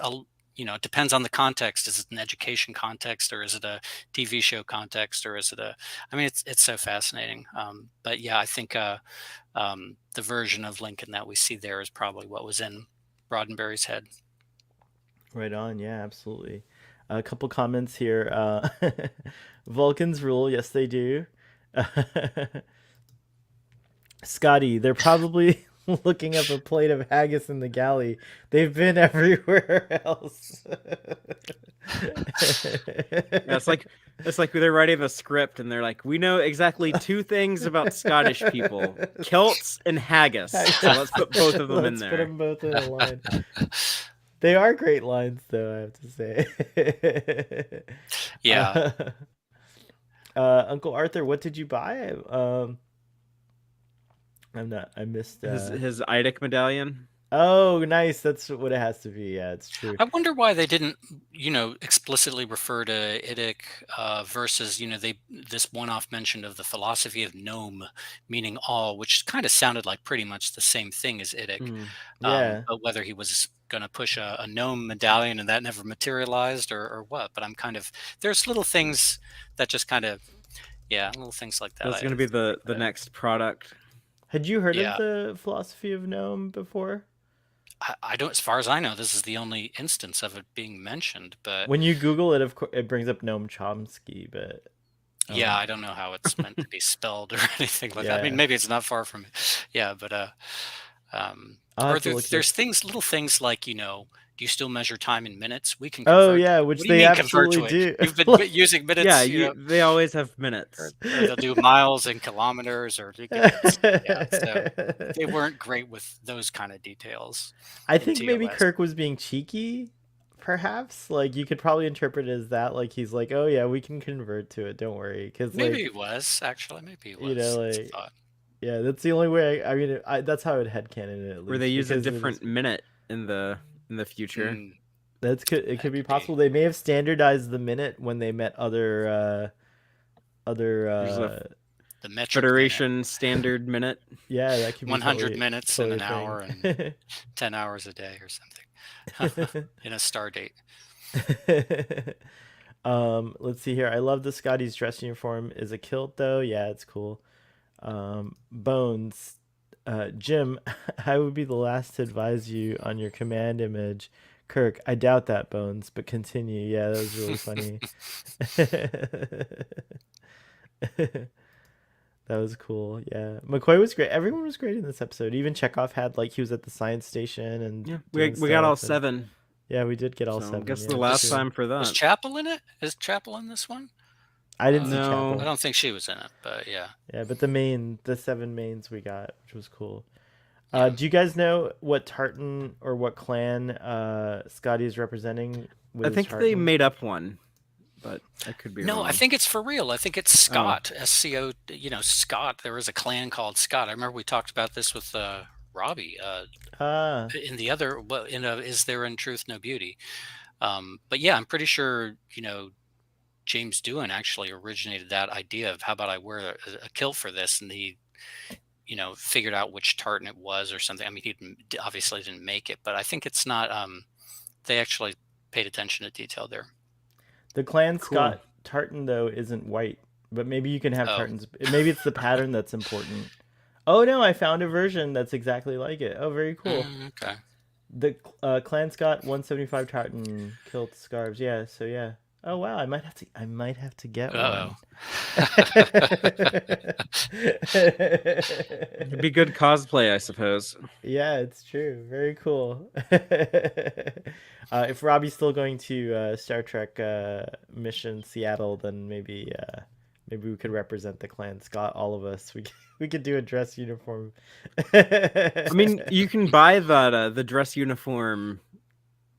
a, you know, it depends on the context. Is it an education context, or is it a TV show context, or is it I mean, it's so fascinating. But yeah, I think the version of Lincoln that we see there is probably what was in Roddenberry's head. Right on. Yeah, absolutely. A couple comments here. Vulcans rule. Yes, they do. Scotty, they're probably looking up a plate of haggis in the galley. They've been everywhere else. Yeah, it's like they're writing the script and they're like, we know exactly two things about Scottish people: Celts and haggis. So let's put both of them in there. Let's put them both in a line. They are great lines, though, I have to say. Yeah. Uncle Arthur, what did you buy? I missed his Eidic medallion. Oh, nice. That's what it has to be. Yeah, it's true. I wonder why they didn't, you know, explicitly refer to Idic versus, you know, this one-off mention of the philosophy of gnome, meaning all, which kind of sounded like pretty much the same thing as Idic. Yeah. But whether he was going to push a gnome medallion and that never materialized, or what. But I'm kind of, there's little things that just kind of, yeah, little things like that. That's going to be the next product. Had you heard of the philosophy of gnome before? I don't, as far as I know, this is the only instance of it being mentioned. But when you Google it, of course, it brings up Noam Chomsky. But yeah, I don't know how it's meant to be spelled or anything like that. I mean, maybe it's not far from it. Yeah, but or there's things, little things like, you know, do you still measure time in minutes? We can. Oh yeah, which they absolutely do. You've been using minutes. Yeah, you know, they always have minutes. Or they'll do miles and kilometers, or yeah, so they weren't great with those kind of details. I think maybe Kirk was being cheeky perhaps like you could probably interpret it as that, like he's like, oh yeah, we can convert to it, don't worry, because Maybe he like, was actually. Maybe he you know, was. That's a like, thought. yeah, that's the only way. I mean, that's how it headcanon it, at Where they least, use a because it is. different minute in the future. Mm, It could that be could be. possible. They may have standardized the minute when they met other There's a The metric minute. Federation standard minute. yeah, that could be 100 totally minutes in totally an a hour and 10 hours a day or something thing. in a star date. Let's see here. I love the Scotty's dress uniform. Is a kilt though. Yeah, it's cool. Bones. Jim, I would be the last to advise you on your command image. Kirk, I doubt that, Bones, but continue. Yeah, that was really funny. That was cool. Yeah. McCoy was great. Everyone was great in this episode. Even Chekhov had like he was at the science station and Yeah, doing we got all stuff, and 7. yeah, we did get all So I 7. guess Yeah, the it's last true. time for Was that. Chapel in it? Is Chapel in this one? I didn't see No. I Chapel. don't think she was in it, but yeah. Yeah, but the 7 mains we got, which was cool. Yeah. Do you guys know what tartan or what clan Scotty is representing with I his think they tartan? made up one, but I could be No, wrong. I think it's for real. I think it's Scott. SCO, Scott. There was a clan called Scott. I remember we talked about this with Robbie in the other, well, Is There in Truth No Beauty? But yeah, I'm pretty sure, James Doohan actually originated that idea of how about I wear a kilt for this, and he, figured out which tartan it was or something. I mean, he obviously didn't make it, but I think it's not. They actually paid attention to detail there. The clan Cool. Scott tartan though isn't white, but maybe you can have Oh. tartans. Maybe it's the pattern that's important. Oh no, I found a version that's exactly like it. Oh, very cool. Okay. The Clan Scott 175 tartan kilt scarves. Yeah, so yeah. Oh wow, I might have to get one. It'd be good cosplay, I suppose. Yeah, it's true. Very cool. If Robbie's still going to Star Trek mission Seattle, then maybe we could represent the Clan Scott. All of us. We could do a dress uniform. I mean, you can buy that the dress uniform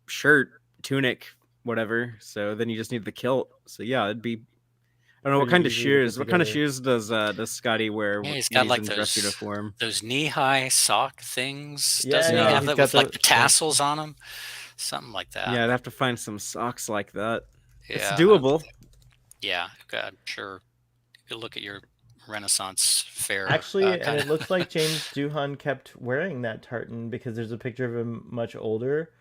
shirt, tunic, whatever. So then you just need the kilt. So yeah, it'd be. I don't know what Pretty kind of easy to get shoes. What kind of together. shoes does Scotty wear? Yeah, he's when got like in dress uniform. those knee-high sock things. Yeah, Doesn't yeah, he have he's that got with like the- the tassels on them? Something like that. Yeah, I'd have to find some socks like that. It's Yeah, doable. Yeah, I'm sure. You look at your Renaissance fair. Actually, and kinda- it looks like James Doohan kept wearing that tartan because there's a picture of him much older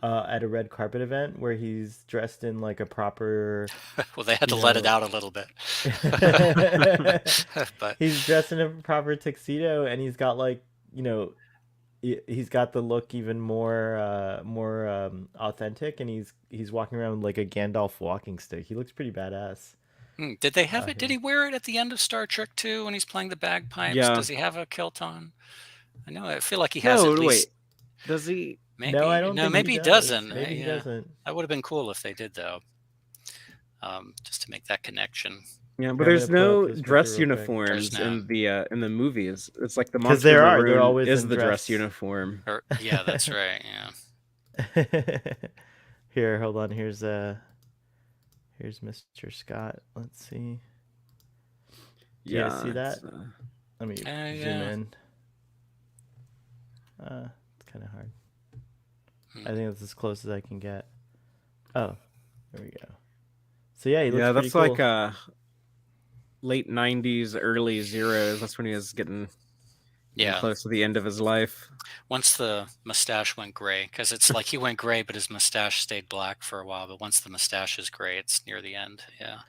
at a red carpet event where he's dressed in like a proper. well, they had to you let it know- out a little bit. But He's dressed in a proper tuxedo, and he's got like he's got the look even more authentic, and he's walking around with like a Gandalf walking stick. He looks pretty badass. did they have it? Did he wear it at the end of Star Trek 2 when he's playing the bagpipes? Yeah. Does he have a kilt on? I feel like he has No, at least. wait. Does he? Maybe No, I don't. think maybe he he does. doesn't. Maybe he Yeah. doesn't. That would have been cool if they did, though. Just to make that connection. Yeah, I'm but gonna there's pull up no his picture dress real quick. uniforms There's in the movies. It's like the 'Cause Monster there are. They're Maroon always is in the dress dress. uniform. Or, yeah, that's right. Yeah. Here, hold on. Here's Mr. Scott. Let's see. Do you guys see that? it's, Let me zoom yeah. in. It's kind of hard. Hmm. I think that's as close as I can get. Oh, there we go. So yeah, he looks yeah, pretty that's cool. like late '90s, early zeros. That's when he was getting Yeah. close to the end of his life. Once the mustache went gray, because it's like he went gray, but his mustache stayed black for a while. But once the mustache is gray, it's near the end. Yeah.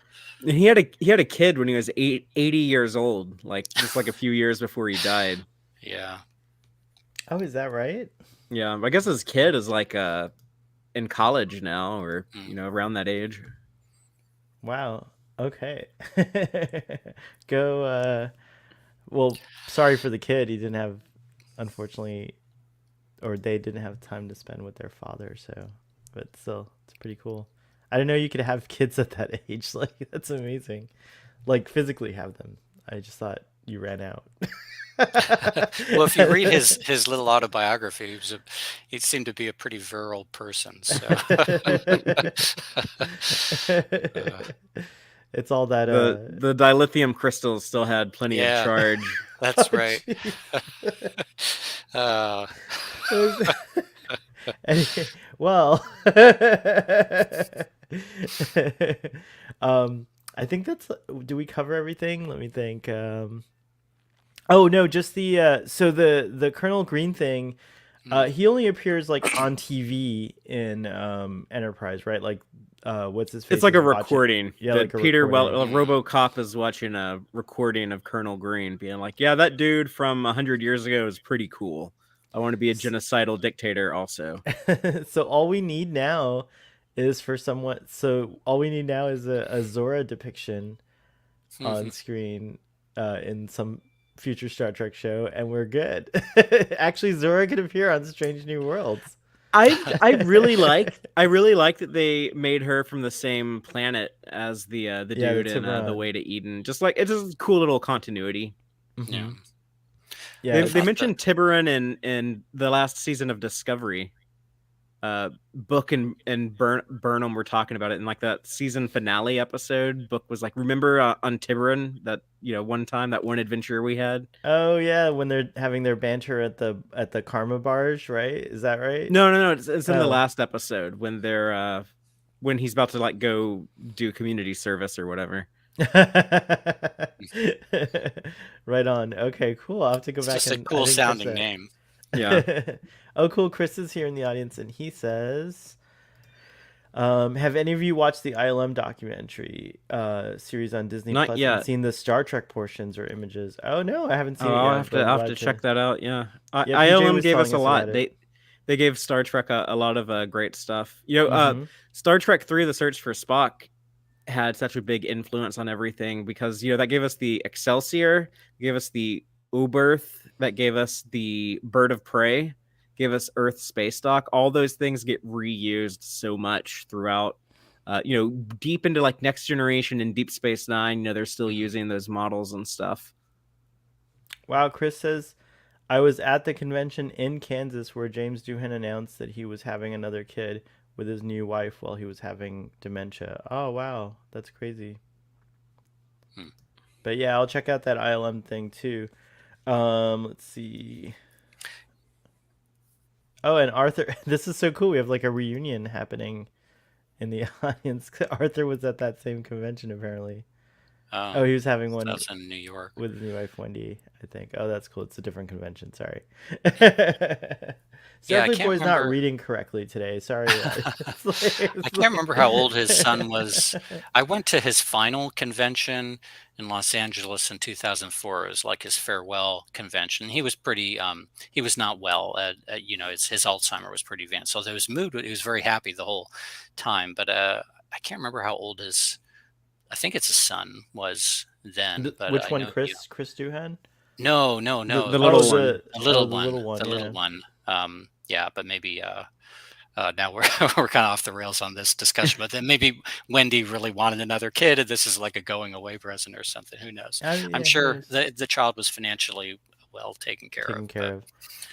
And he had a kid when he was 80 years old, like just like a few years before he died. Yeah. Oh, is that right? Yeah, I guess his kid is like in college now, or around that age. Wow. Okay. Go. Well, sorry for the kid. He didn't have, unfortunately, or they didn't have time to spend with their father. So, but still, it's pretty cool. I didn't know you could have kids at that age. Like, that's amazing. Like, physically have them. I just thought you ran out. Well, if you read his little autobiography, he seemed to be a pretty virile person. So uh, It's all that The dilithium crystals still had plenty of yeah, charge. that's Oh, right. jeez. Uh, Well, I think that's. Do we cover everything? Let me think. Oh no, just the so the Colonel Green thing. He only appears like on TV in Enterprise, right? Like, what's his face? It's like a Is watching. recording Yeah, like that a Peter, recording. RoboCop is watching a recording of Colonel Green, being like, "Yeah, that dude from 100 years ago is pretty cool. I want to be a genocidal dictator, also." So all we need now is for someone. So all we need now is a Zora depiction on screen in some future Star Trek show, and we're good. Actually, Zora could appear on Strange New Worlds. I really like that they made her from the same planet as the Yeah, the dude in The Tiburon. Way to Eden. Just like it's just cool little continuity. yeah. Mhm. Yeah, They it's- mentioned Tiburon in the last season of Discovery. Book and Burnham were talking about it in like that season finale episode. Book was like, remember on Tiburon that one time, that one adventure we had. oh yeah, when they're having their banter at the Karma barge, right? Is that right? No, it's in the Oh. last episode when they're when he's about to like go do community service or whatever. Right on. Okay, cool. I'll have to go It's back just a and I cool didn't catch sounding that. name. Yeah. Oh, cool. Chris is here in the audience, and he says, "Have any of you watched the ILM documentary series on Disney Not Plus yet. and seen the Star Trek portions or images?" Oh no, I haven't seen it yet. I'll have but to I'm I'll have glad to check that out. Yeah, Yeah, PJ ILM was gave telling us a us lot. about it. They gave Star Trek a lot of great stuff. Mhm. Star Trek 3: The Search for Spock had such a big influence on everything because that gave us the Excelsior, gave us the Oberth, that gave us the Bird of Prey, gave us Earth Space Dock. All those things get reused so much throughout. Deep into like Next Generation and Deep Space Nine, they're still using those models and stuff. Wow, Chris says, I was at the convention in Kansas where James Doohan announced that he was having another kid with his new wife while he was having dementia. Oh, wow. That's crazy. But yeah, I'll check out that ILM thing too. Let's see. Oh, and Arthur, this is so cool. We have like a reunion happening in the audience. Arthur was at that same convention apparently. Oh, he was having one That's in New York. with his new wife Wendy, I think. Oh, that's cool. It's a different convention. Sorry. Yeah, I Surfly can't Boy's not remember. reading correctly today. Sorry. I can't remember how old his son was. I went to his final convention in Los Angeles in 2004. It was like his farewell convention. He was pretty. He was not well. His Alzheimer was pretty advanced. So his mood. He was very happy the whole time. But I can't remember how old his. I think it's his son was then. But Which I one, know Chris? Chris Doohan? No. The little one. The little the one. little one. The Yeah. little one. Yeah, but maybe now we're we're kind of off the rails on this discussion. But then maybe Wendy really wanted another kid, and this is like a going away present or something. Who knows? Yeah, I'm who sure knows? the child was financially well taken care Taken of. care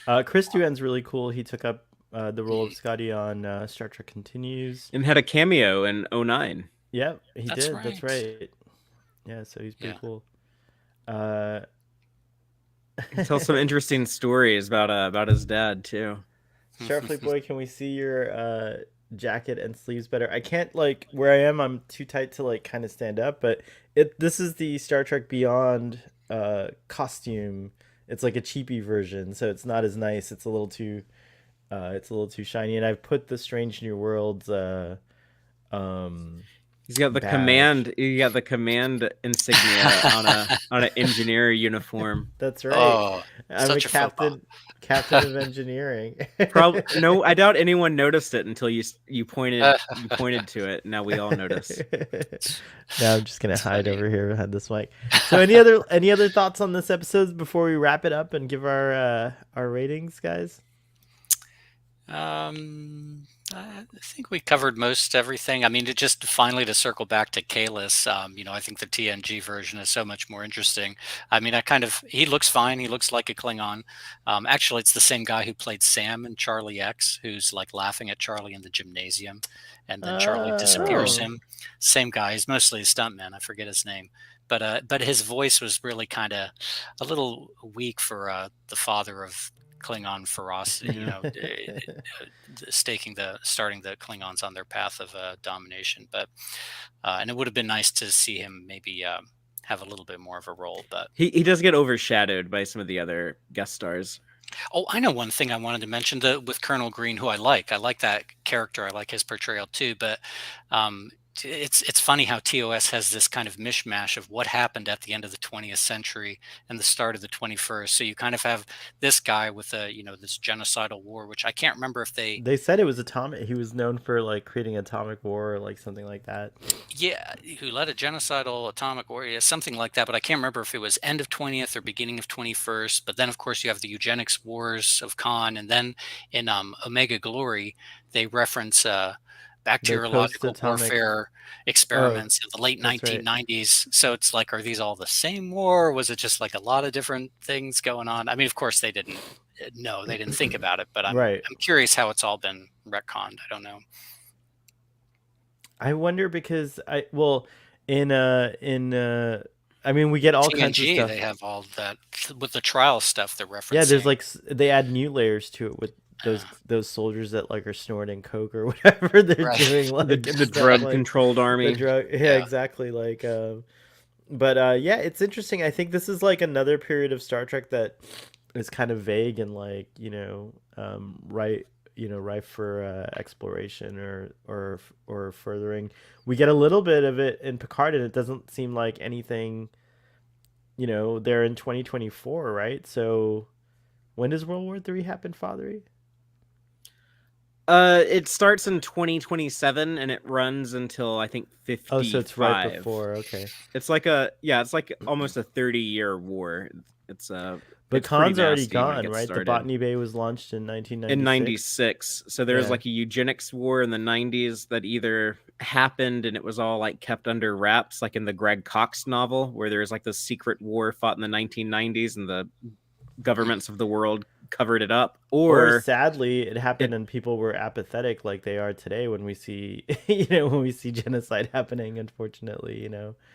of. Chris Doohan's really cool. He took up the role of Scotty on Star Trek Continues. And had a cameo in 09. Yep, he That's did. That's right. right. Yeah, so he's pretty Yeah. cool. He tells some interesting stories about his dad too. Starfleet Boy, can we see your jacket and sleeves better? I can't, like, where I am, I'm too tight to like kind of stand up, but this is the Star Trek Beyond costume. It's like a cheapy version, so it's not as nice. It's a little too shiny, and I've put the Strange New Worlds He's got the badge. command. You got the command insignia on an engineer uniform. That's right. Oh, I'm such a a faux pas. captain of engineering. Probably no. I doubt anyone noticed it until you pointed to it. Now we all notice. Now I'm just gonna hide funny. over here behind this mic. So any other thoughts on this episode before we wrap it up and give our ratings, guys? I think we covered most everything. I mean, to just finally to circle back to Kahless, I think the TNG version is so much more interesting. I mean, he looks fine. He looks like a Klingon. Actually, it's the same guy who played Sam in Charlie X, who's like laughing at Charlie in the gymnasium, and then Charlie disappears Oh, him. Same guy. He's mostly a stuntman. I forget his name. But his voice was really kind of a little weak for the father of Klingon ferocity, starting the Klingons on their path of domination. But and it would have been nice to see him maybe have a little bit more of a role. But He does get overshadowed by some of the other guest stars. oh, I know one thing I wanted to mention with Colonel Green, who I like. I like that character. I like his portrayal too. But it's funny how TOS has this kind of mishmash of what happened at the end of the 20th century and the start of the 21st. So you kind of have this guy with this genocidal war, which I can't remember if they they said it was atomic. He was known for like creating atomic war or like something like that. yeah, who led a genocidal atomic war, yeah, something like that. But I can't remember if it was end of 20th or beginning of 21st. But then, of course, you have the eugenics wars of Khan, and then in Omega Glory, they reference The bacteriological post-atomic. warfare Oh, experiments in the late that's right. 1990s. So it's like, are these all the same war? Or was it just like a lot of different things going on? I mean, of course, they didn't. No, they didn't think about it. But Right. I'm curious how it's all been retconned. I don't know. I wonder because in I mean we get all kinds of TNG, they stuff. have all that with the trial stuff they're Yeah, there's referencing. like they add new layers to it with Uh, those soldiers that like are snorting coke or whatever they're right. doing The like the stuff drug like controlled the army. drug. Yeah, Yeah. exactly. Like but yeah, it's interesting. I think this is like another period of Star Trek that is kind of vague and like, right, rife for exploration or furthering. We get a little bit of it in Picard and it doesn't seem like anything, there in 2024, right? So when does World War III happen, Fathery? It starts in 2027 and it runs until I think Oh, so it's right 55. before. Okay. It's like almost a 30-year war. It's But it's pretty Khan's already nasty when it gone, gets right? The started. Botany Bay was launched in In 1996. 96. So there was Yeah. like a eugenics war in the 90s that either happened and it was all like kept under wraps, like in the Greg Cox novel, where there was like this secret war fought in the 1990s and the Mm. governments of the world covered it up, Or or sadly, it happened it and people were apathetic like they are today when we see, when we see genocide happening, unfortunately.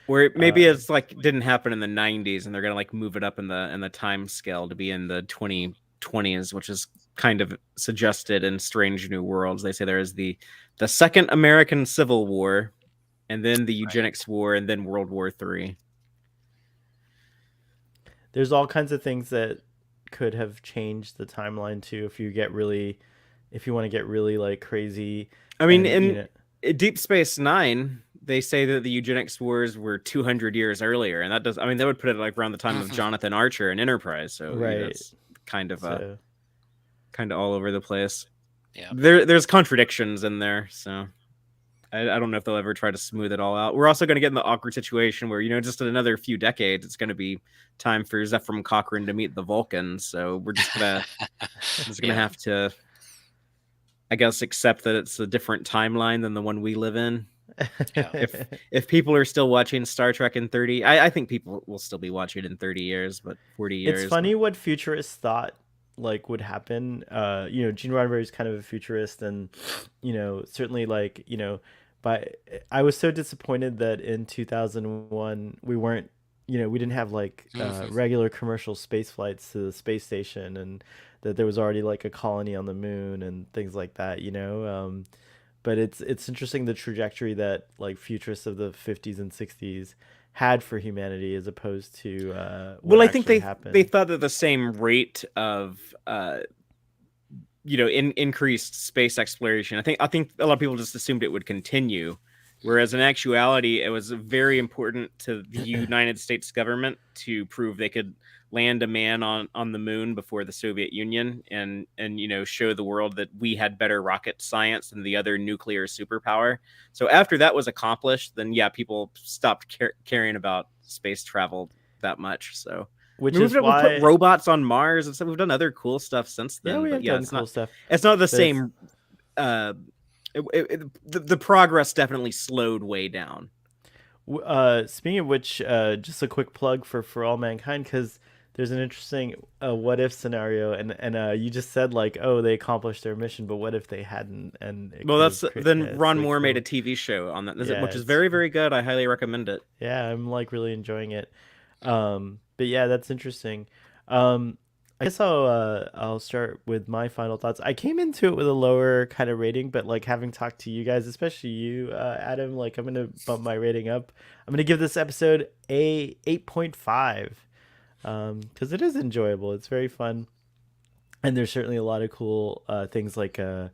or maybe Uh, it's like didn't happen in the 90s and they're gonna like move it up in the time scale to be in the 2020s, which is kind of suggested in Strange New Worlds. They say there is the second American Civil War, and then the Right. eugenics war, and then World War III. there's all kinds of things that could have changed the timeline too if you want to get really like crazy I mean, and in Deep Space Nine, they say that the eugenics wars were 200 years earlier, and that does. I mean, that would put it like around the time of Hmm. Jonathan Archer and Enterprise. So right. that's kind of So kind of all over the place. Yeah. There's contradictions in there, so I don't know if they'll ever try to smooth it all out. We're also going to get in the awkward situation where just in another few decades, it's going to be time for Zephram Cochrane to meet the Vulcans. So we're just gonna Yeah. have to, I guess, accept that it's a different timeline than the one we live in. Yeah. If people are still watching Star Trek in 30, I think people will still be watching it in 30 years, but 40 it's years. funny what futurists thought like would happen. Gene Roddenberry is kind of a futurist, and certainly like but I was so disappointed that in 2001 we weren't, we didn't have like Hmm. regular commercial space flights to the space station, and that there was already like a colony on the moon and things like that. But it's interesting the trajectory that like futurists of the 50s and 60s had for humanity as opposed to what Well, I think actually they happened. thought that the same rate of increased space exploration. I think a lot of people just assumed it would continue, whereas in actuality, it was very important to the United States government to prove they could land a man on the moon before the Soviet Union, and show the world that we had better rocket science than the other nuclear superpower. So after that was accomplished, then yeah, people stopped caring about space travel that much. So I Which mean, is we've put why, robots on Mars and stuff. We've done other cool stuff since yeah, then, we but have yeah, done cool stuff. it's not the But it's same uh, the progress definitely slowed way down. Speaking of which, just a quick plug for All Mankind, because there's an interesting what if scenario, and you just said like, oh, they accomplished their mission, but what if they hadn't? And it Well, could that's have then it's Ron really Moore made a cool. TV show on that, Yeah, which is it's very, very good. I highly recommend it. yeah, I'm like really enjoying it. But yeah, that's interesting. I guess I'll start with my final thoughts. I came into it with a lower kind of rating, but like having talked to you guys, especially you, Adam, like I'm gonna bump my rating up. I'm gonna give this episode a 8.5, because it is enjoyable. It's very fun, and there's certainly a lot of cool things like the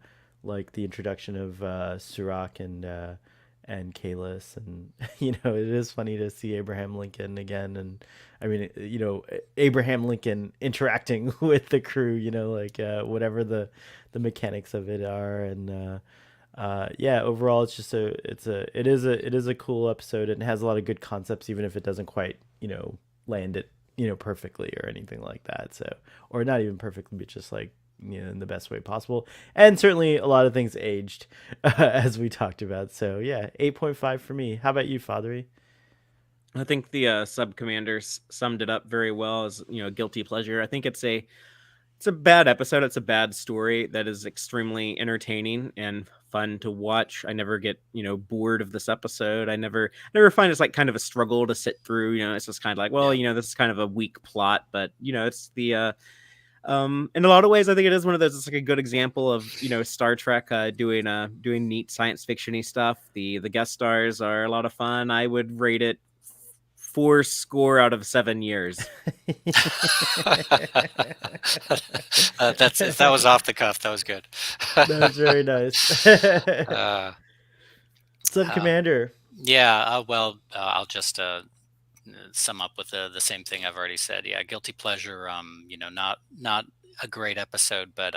introduction of Surak and Kahless, and it is funny to see Abraham Lincoln again, and I mean Abraham Lincoln interacting with the crew, like whatever the mechanics of it are, and yeah, overall it's just it is a cool episode, and it has a lot of good concepts, even if it doesn't quite land it perfectly or anything like that. So, or not even perfectly, but just like in the best way possible. And certainly a lot of things aged, as we talked about. So yeah, 8.5 for me. How about you, Fathery? I think the sub commanders summed it up very well as guilty pleasure. I think it's a bad episode. It's a bad story that is extremely entertaining and fun to watch. I never get bored of this episode. I never find it's like kind of a struggle to sit through. It's just kind of like, well, this is kind of a weak plot, but it's the in a lot of ways, I think it is one of those. It's like a good example of Star Trek doing neat science fictiony stuff. The guest stars are a lot of fun. I would rate it 4 years. That was off the cuff. That was good. That was very nice. Sub Commander. Yeah. Well, I'll just sum up with the same thing I've already said. Yeah, guilty pleasure. Not a great episode, but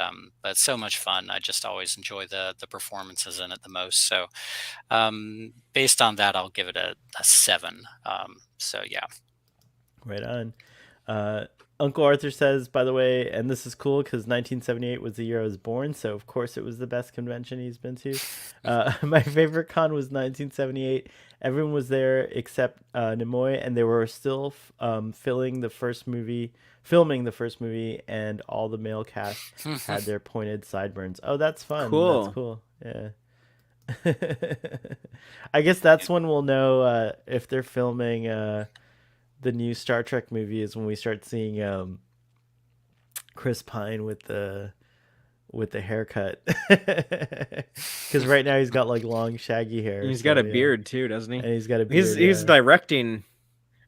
so much fun. I just always enjoy the performances in it the most. So, based on that, I'll give it a 7. So yeah. Right on. Uncle Arthur says, by the way, and this is cool because 1978 was the year I was born, so of course it was the best convention he's been to. My favorite con was 1978. Everyone was there except Nimoy, and they were still filming the first movie, and all the male cast had their pointed sideburns. Oh, that's fun. Cool. That's cool. Yeah. I guess that's when we'll know if they're filming the new Star Trek movie, is when we start seeing Chris Pine with the haircut. Because right now he's got like long shaggy hair. And he's got a beard too, doesn't he? And he's got a beard. He's directing.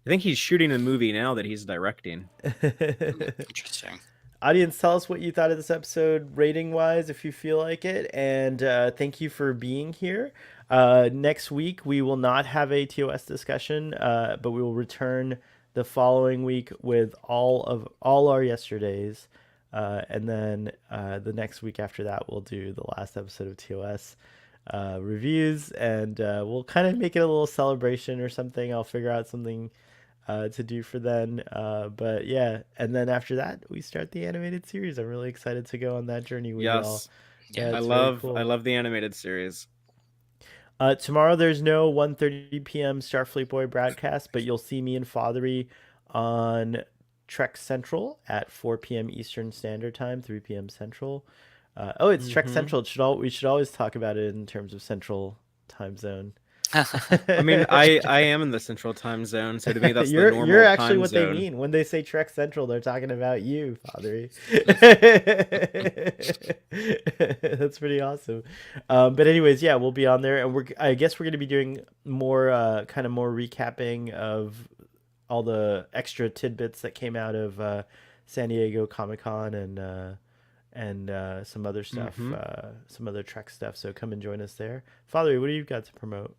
I think he's shooting a movie now that he's directing. Interesting. Audience, tell us what you thought of this episode rating wise, if you feel like it, and thank you for being here. Next week we will not have a TOS discussion, but we will return the following week with all our yesterdays, and then the next week after that we'll do the last episode of TOS reviews, and we'll kind of make it a little celebration or something. I'll figure out something to do for then, but yeah, and then after that we start the animated series. I'm really excited to go on that journey with y'all. Yeah, I love the animated series. Tomorrow there's no 1:30 p.m. Starfleet Boy broadcast, but you'll see me and Fathery on Trek Central at 4 p.m. Eastern Standard Time, 3 p.m. Central. It's Trek Central. We should always talk about it in terms of Central Time Zone. I mean, I am in the Central Time Zone, so to me that's the normal. You're actually time what zone. they mean when they say Trek Central. They're talking about you, Fathery. That's pretty awesome. But anyways, yeah, we'll be on there, and I guess we're going to be doing more more recapping of all the extra tidbits that came out of San Diego Comic-Con and some other stuff, some other Trek stuff. So come and join us there. Fathery, what do you got to promote?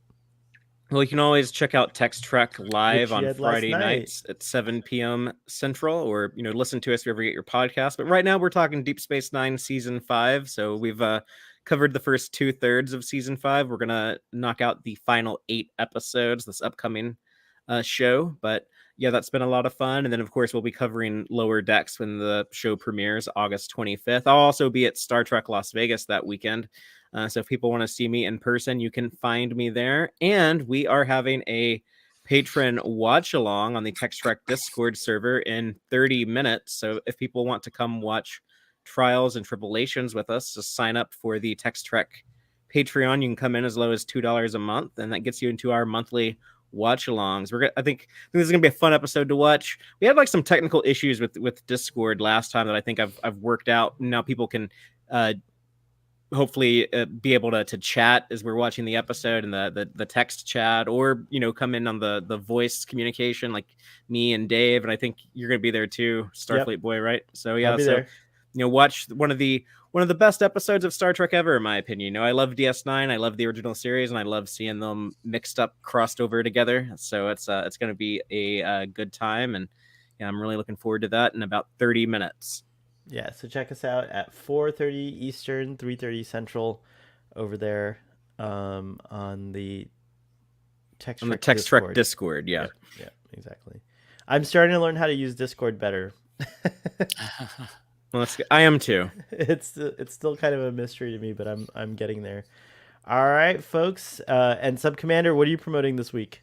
Well, you can always check out Text Trek live on Friday night. nights at 7 p.m. Central, or listen to us wherever you get your podcast. But right now we're talking Deep Space Nine Season 5. So we've covered the first 2/3 of Season 5. We're gonna knock out the final 8 episodes this upcoming show. But yeah, that's been a lot of fun. And then of course we'll be covering Lower Decks when the show premieres August 25th. I'll also be at Star Trek Las Vegas that weekend. So if people want to see me in person, you can find me there. And we are having a patron watch along on the Text Trek Discord server in 30 minutes. So if people want to come watch Trials and Tribulations with us, just sign up for the Text Trek Patreon. You can come in as low as $2 a month, and that gets you into our monthly watch-alongs. I think this is gonna be a fun episode to watch. We had like some technical issues with Discord last time that I think I've worked out. Now people can hopefully be able to chat as we're watching the episode, and the text chat, or come in on the voice communication like me and Dave. And I think you're gonna be there too, Starfleet Boy, right? So yeah, I'll be there. Watch one of the best episodes of Star Trek ever, in my opinion. I love DS9, I love the original series, and I love seeing them mixed up, crossed over together. So it's going to be a good time, and yeah, I'm really looking forward to that in about 30 minutes. Yeah, so check us out at 4:30 Eastern, 3:30 Central, over there on the Text Trek Discord. Yeah, exactly. I'm starting to learn how to use Discord better. Well, I am too. It's still kind of a mystery to me, but I'm getting there. All right, folks, and Sub Commander, what are you promoting this week?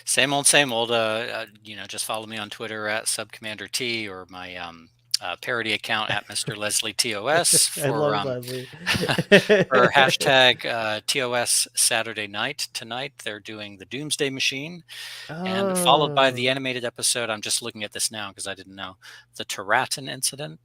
Same old. Just follow me on Twitter at SubCommanderT, or my parody account at Mr. Leslie TOS I love Leslie. for hashtag TOS Saturday Night. Tonight they're doing the Doomsday Machine, and followed by the animated episode. I'm just looking at this now because I didn't know the Terratin incident.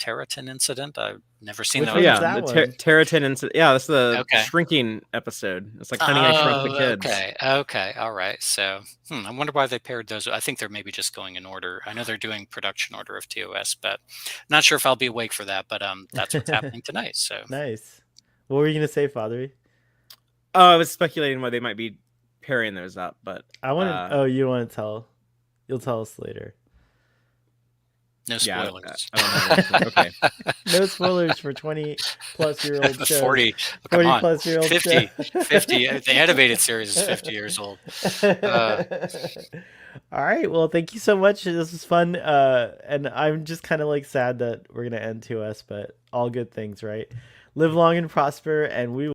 I've never seen that. Yeah, the Terratin incident. Yeah, that's the shrinking episode. It's like Honey, I Shrunk the Kids. Okay, all right. So I wonder why they paired those. I think they're maybe just going in order. I know they're doing production order of TOS, but not sure if I'll be awake for that. But that's what's happening tonight. So nice. What were you gonna say, Fathery? Oh, I was speculating why they might be pairing those up, but I want to. You want to tell? You'll tell us later. No spoilers. Okay. No spoilers for 20-plus-year-old show. 40-plus-year-old 50. show. 50. The animated series is 50 years old. All right. Well, thank you so much. This was fun. And I'm just kind of like sad that we're going to end TOS, but all good things, right? Live long and prosper, and we